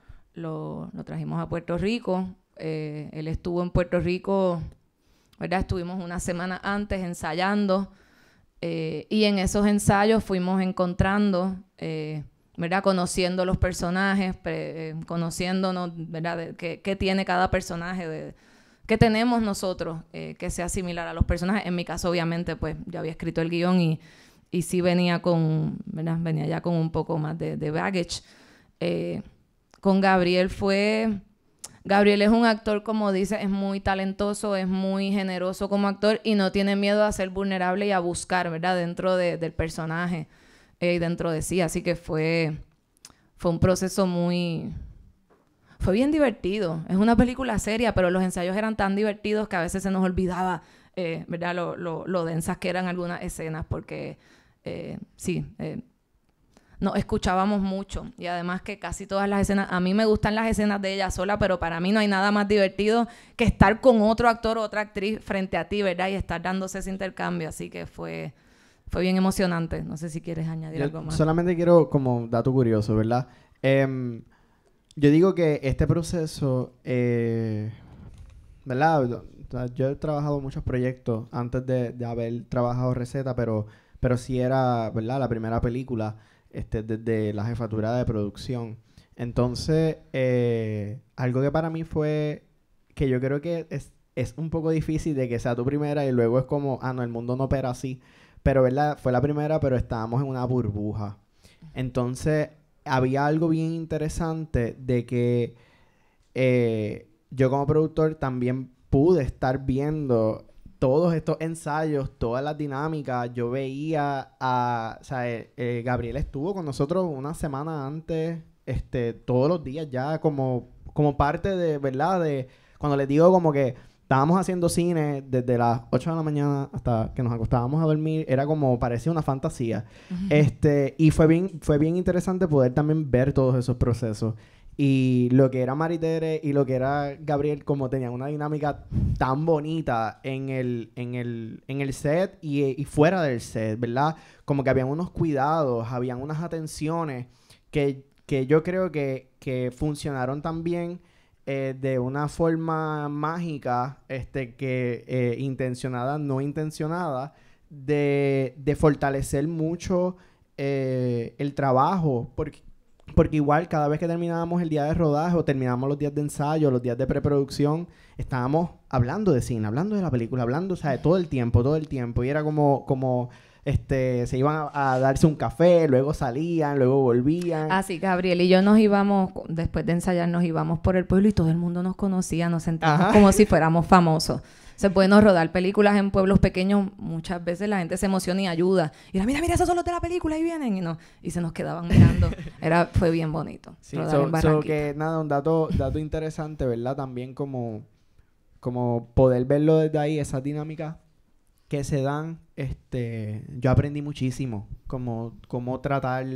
S3: trajimos a Puerto Rico. Él estuvo en Puerto Rico, ¿verdad? Estuvimos una semana antes ensayando, y en esos ensayos fuimos encontrando, ¿verdad? Conociendo los personajes, conociéndonos, ¿verdad? ¿Qué tiene cada personaje? ¿Qué tenemos nosotros que sea similar a los personajes? En mi caso, obviamente, pues ya había escrito el guión y sí venía ¿verdad? Venía ya con un poco más de baggage. Con Gabriel Gabriel es un actor, como dice, es muy talentoso, es muy generoso como actor y no tiene miedo a ser vulnerable y a buscar, ¿verdad? Dentro del personaje y dentro de sí. Así que fue un proceso fue bien divertido. Es una película seria, pero los ensayos eran tan divertidos que a veces se nos olvidaba, ¿verdad? Lo densas que eran algunas escenas, porque nos escuchábamos mucho. Y además que casi todas las escenas, a mí me gustan las escenas de ella sola, pero para mí no hay nada más divertido que estar con otro actor o otra actriz frente a ti, ¿verdad? Y estar dándose ese intercambio. Así que fue bien emocionante. No sé si quieres añadir algo más.
S2: Solamente quiero, como dato curioso, ¿verdad? Yo digo que este proceso, ¿verdad? O sea, yo he trabajado muchos proyectos antes de haber trabajado Receta, pero sí era, ¿verdad? La primera película desde la jefatura de producción. Entonces, algo que para mí fue que yo creo que es un poco difícil de que sea tu primera y luego es como, no, el mundo no opera así. Pero, ¿verdad? Fue la primera, pero estábamos en una burbuja. Entonces, había algo bien interesante de que yo como productor también pude estar viendo todos estos ensayos, todas las dinámicas. Yo veía o sea, Gabriel estuvo con nosotros una semana antes, todos los días ya como parte de, ¿verdad? De cuando les digo como que estábamos haciendo cine desde las 8 de la mañana hasta que nos acostábamos a dormir, era como, parecía una fantasía. Y fue bien interesante poder también ver todos esos procesos. Y lo que era Maritere y lo que era Gabriel, como tenían una dinámica tan bonita en el set y fuera del set, ¿verdad? Como que habían unos cuidados, habían unas atenciones que yo creo que funcionaron también de una forma mágica, intencionada, no intencionada, de fortalecer mucho el trabajo, porque igual cada vez que terminábamos el día de rodaje o terminábamos los días de ensayo, los días de preproducción, estábamos hablando de cine, hablando de la película, hablando, o sea, todo el tiempo, y era como se iban a darse un café, luego salían, luego volvían.
S3: Sí, Gabriel y yo nos íbamos, después de ensayar, nos íbamos por el pueblo y todo el mundo nos conocía, nos sentíamos como si fuéramos famosos. Se pueden rodar películas en pueblos pequeños, muchas veces la gente se emociona y ayuda. Y mira, esos son los de la película, ahí vienen. Y se nos quedaban mirando. Fue bien bonito.
S2: Sí, que nada, un dato interesante, ¿verdad? También como poder verlo desde ahí, esa dinámica que se dan, yo aprendí muchísimo cómo tratar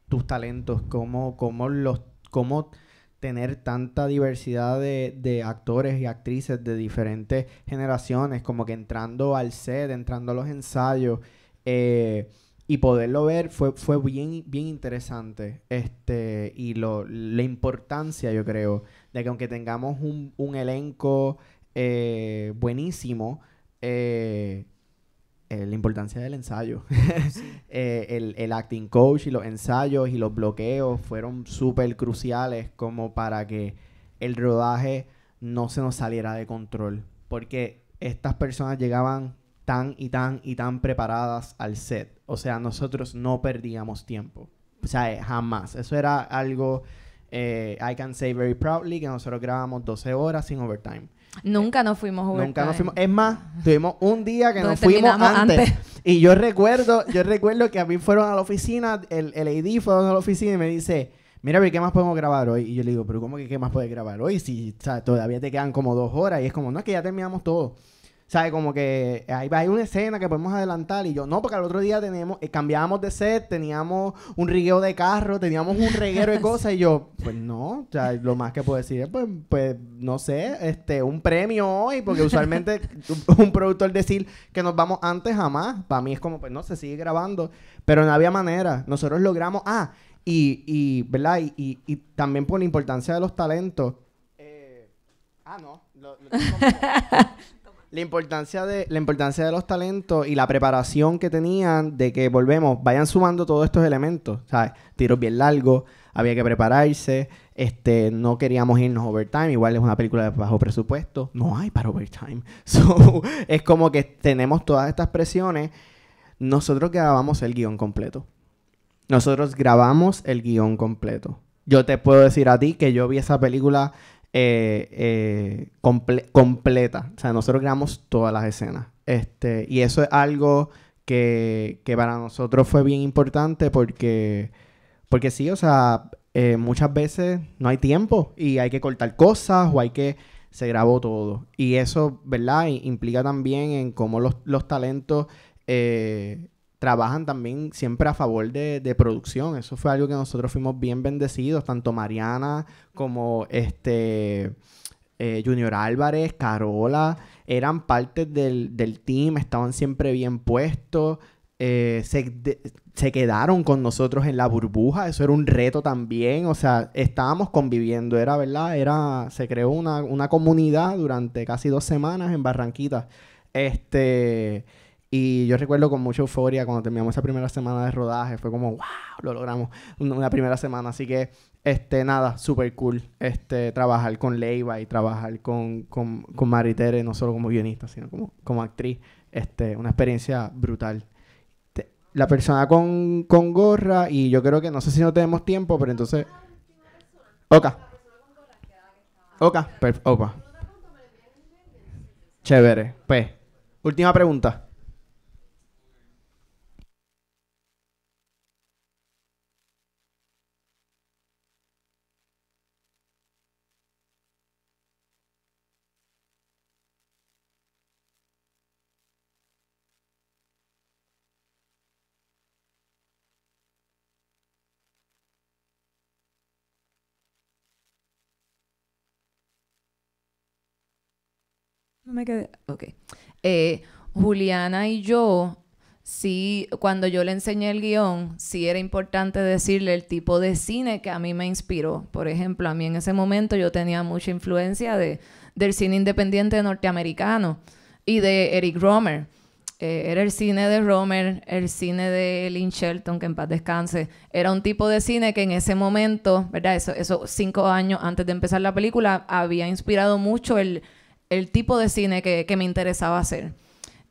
S2: tus talentos, cómo tener tanta diversidad de actores y actrices de diferentes generaciones, como que entrando al set, entrando a los ensayos, y poderlo ver fue bien, bien interesante. Y la importancia, yo creo, de que aunque tengamos un elenco buenísimo, la importancia del ensayo. Sí. El acting coach y los ensayos y los bloqueos fueron súper cruciales como para que el rodaje no se nos saliera de control. Porque estas personas llegaban tan y tan preparadas al set. O sea, nosotros no perdíamos tiempo. O sea, jamás. Eso era algo, I can say very proudly, que nosotros grabamos 12 horas sin overtime.
S3: Nunca nos fuimos overtime.
S2: Es más, tuvimos un día que nos fuimos antes. Y yo recuerdo que a mí fueron a la oficina, el AD fue a la oficina y me dice, mira, ¿qué más podemos grabar hoy? Y yo le digo, pero ¿cómo que qué más puedes grabar hoy? Si, o sea, todavía te quedan como 2 horas. Y es como, no, es que ya terminamos todo. ¿Sabes? Como que hay una escena que podemos adelantar. Y yo, no, porque al otro día cambiábamos de set, teníamos un rigueo de carro, teníamos un reguero de cosas. Y yo, pues no, o sea, lo más que puedo decir es, pues no sé, un premio hoy. Porque usualmente un productor decir que nos vamos antes, jamás. Para mí es como, pues no, se sigue grabando. Pero no había manera. Nosotros logramos, ¿verdad? Y también por la importancia de los talentos. La importancia de los talentos y la preparación que tenían de que vayan sumando todos estos elementos, ¿sabes? Tiros bien largos, había que prepararse, no queríamos irnos overtime, igual es una película de bajo presupuesto, no hay para overtime. So, es como que tenemos todas estas presiones. Nosotros grabamos el guión completo. Yo te puedo decir a ti que yo vi esa película completa. O sea, nosotros grabamos todas las escenas. Y eso es algo que para nosotros fue bien importante porque sí, o sea, muchas veces no hay tiempo y hay que cortar cosas o se grabó todo. Y eso, ¿verdad? Implica también en cómo los talentos trabajan también siempre a favor de producción. Eso fue algo que nosotros fuimos bien bendecidos, tanto Mariana como Junior Álvarez, Carola, eran parte del team, estaban siempre bien puestos. se quedaron con nosotros en la burbuja. Eso era un reto también. O sea, estábamos conviviendo, era verdad, se creó una comunidad durante casi 2 semanas en Barranquita. Y yo recuerdo con mucha euforia cuando terminamos esa primera semana de rodaje. Fue como, wow, lo logramos. Una primera semana. Así que, nada, súper cool. Trabajar con Leiva y trabajar con Maritere, no solo como guionista, sino como actriz. Una experiencia brutal. La persona con gorra, y yo creo que, no sé si no tenemos tiempo, pero entonces... Oka. Opa. Chévere. Pues, última pregunta.
S3: No me quedé. Ok. Juliana y yo, sí, cuando yo le enseñé el guión, sí era importante decirle el tipo de cine que a mí me inspiró. Por ejemplo, a mí en ese momento yo tenía mucha influencia del cine independiente norteamericano y de Eric Rohmer. Era el cine de Rohmer, el cine de Lynn Shelton, que en paz descanse. Era un tipo de cine que en ese momento, ¿verdad? Eso 5 años antes de empezar la película, había inspirado mucho el tipo de cine que me interesaba hacer.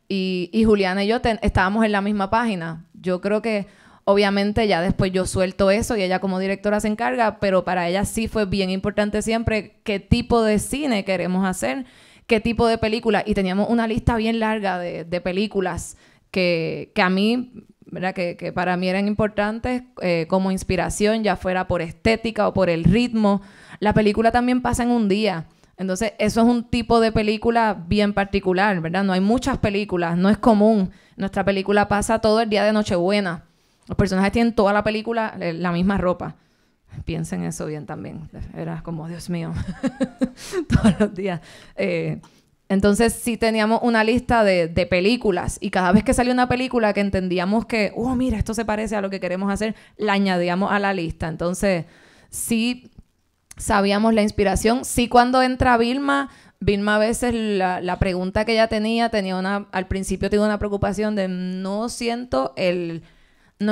S3: Y Juliana y yo estábamos en la misma página. Yo creo que, obviamente, ya después yo suelto eso y ella como directora se encarga, pero para ella sí fue bien importante siempre qué tipo de cine queremos hacer, qué tipo de película. Y teníamos una lista bien larga de películas que a mí, ¿verdad? Que para mí eran importantes como inspiración, ya fuera por estética o por el ritmo. La película también pasa en un día. Entonces, eso es un tipo de película bien particular, ¿verdad? No hay muchas películas, no es común. Nuestra película pasa todo el día de Nochebuena. Los personajes tienen toda la película la misma ropa. Piensen eso bien también. Era como, Dios mío, todos los días. Entonces, sí teníamos una lista de películas y cada vez que salía una película que entendíamos que, mira, esto se parece a lo que queremos hacer, la añadíamos a la lista. Entonces, sí... sabíamos la inspiración. Sí, cuando entra Vilma a veces la pregunta que ella tenía al principio tenía una preocupación de no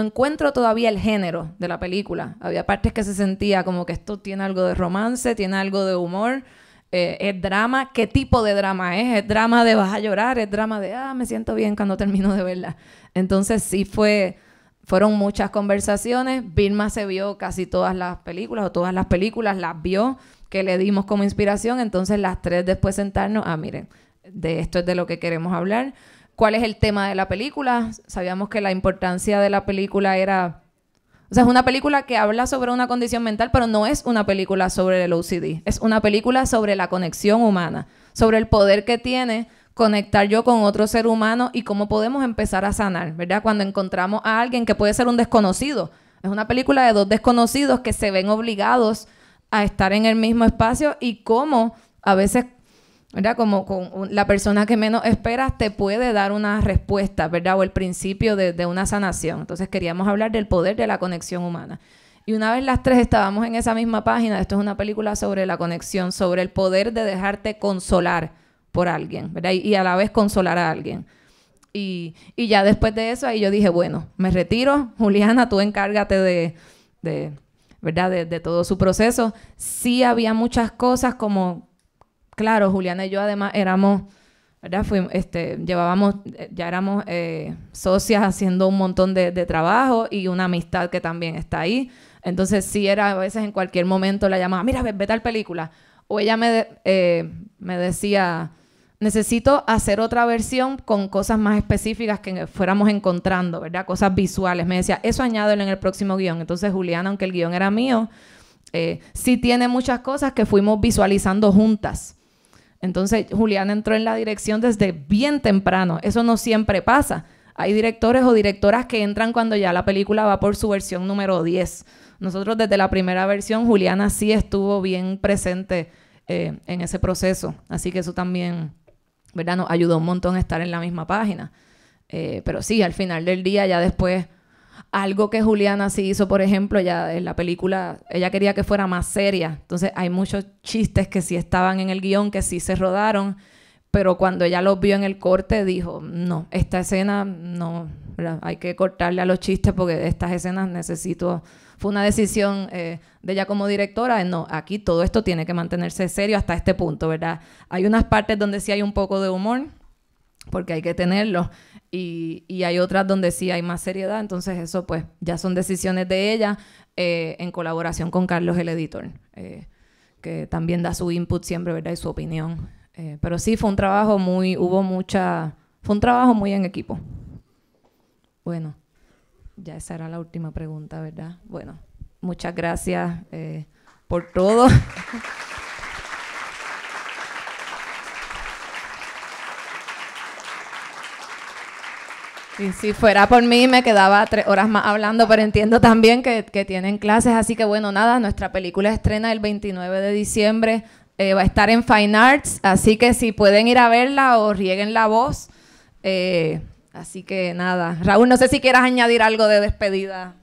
S3: encuentro todavía el género de la película. Había partes que se sentía como que esto tiene algo de romance, tiene algo de humor, es drama. ¿Qué tipo de drama es? ¿Es drama de vas a llorar? ¿Es drama de me siento bien cuando termino de verla? Entonces sí fueron muchas conversaciones. Vilma se vio casi todas las películas, o todas las películas las vio, que le dimos como inspiración. Entonces las 3 después sentarnos, miren, de esto es de lo que queremos hablar. ¿Cuál es el tema de la película? Sabíamos que la importancia de la película era... O sea, es una película que habla sobre una condición mental, pero no es una película sobre el OCD. Es una película sobre la conexión humana, sobre el poder que tiene conectar yo con otro ser humano y cómo podemos empezar a sanar, ¿verdad? Cuando encontramos a alguien que puede ser un desconocido. Es una película de 2 desconocidos que se ven obligados a estar en el mismo espacio y cómo a veces, ¿verdad? Como con la persona que menos esperas te puede dar una respuesta, ¿verdad? O el principio de una sanación. Entonces queríamos hablar del poder de la conexión humana. Y una vez las 3 estábamos en esa misma página, esto es una película sobre la conexión, sobre el poder de dejarte consolar por alguien, ¿verdad? Y a la vez consolar a alguien. Y ya después de eso, ahí yo dije, bueno, me retiro. Juliana, tú encárgate ¿verdad? De todo su proceso. Sí había muchas cosas como, claro, Juliana y yo además éramos, ¿verdad? Ya éramos socias haciendo un montón de trabajo y una amistad que también está ahí. Entonces sí era a veces en cualquier momento la llamaba, mira, ve tal película. O ella me decía... necesito hacer otra versión con cosas más específicas que fuéramos encontrando, ¿verdad? Cosas visuales. Me decía, eso añádelo en el próximo guión. Entonces, Juliana, aunque el guión era mío, sí tiene muchas cosas que fuimos visualizando juntas. Entonces, Juliana entró en la dirección desde bien temprano. Eso no siempre pasa. Hay directores o directoras que entran cuando ya la película va por su versión número 10. Nosotros desde la primera versión, Juliana sí estuvo bien presente en ese proceso. Así que eso también... ¿verdad? Nos ayudó un montón a estar en la misma página. Pero sí, al final del día, ya después, algo que Juliana sí hizo, por ejemplo, ya en la película, ella quería que fuera más seria. Entonces, hay muchos chistes que sí estaban en el guión, que sí se rodaron, pero cuando ella los vio en el corte, dijo, no, esta escena no, ¿verdad? Hay que cortarle a los chistes porque estas escenas necesito... Fue una decisión de ella como directora, no, aquí todo esto tiene que mantenerse serio hasta este punto, ¿verdad? Hay unas partes donde sí hay un poco de humor, porque hay que tenerlo, y hay otras donde sí hay más seriedad, entonces eso pues ya son decisiones de ella en colaboración con Carlos, el editor, que también da su input siempre, ¿verdad? Y su opinión. Pero sí, fue un trabajo fue un trabajo muy en equipo. Bueno, ya esa era la última pregunta, ¿verdad? Bueno, muchas gracias por todo. Y si fuera por mí me quedaba 3 horas más hablando, pero entiendo también que tienen clases, así que bueno, nada, nuestra película estrena el 29 de diciembre, va a estar en Fine Arts, así que si pueden ir a verla o rieguen la voz, así que nada. Raúl, no sé si quieras añadir algo de despedida.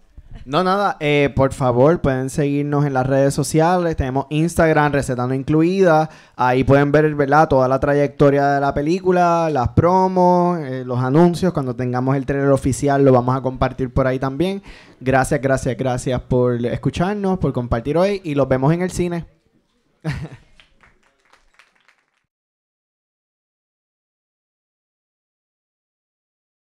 S2: No, nada, por favor, pueden seguirnos en las redes sociales, tenemos Instagram, Receta No Incluida, ahí pueden ver, ¿verdad?, toda la trayectoria de la película, las promos, los anuncios, cuando tengamos el trailer oficial lo vamos a compartir por ahí también. Gracias por escucharnos, por compartir hoy y los vemos en el cine.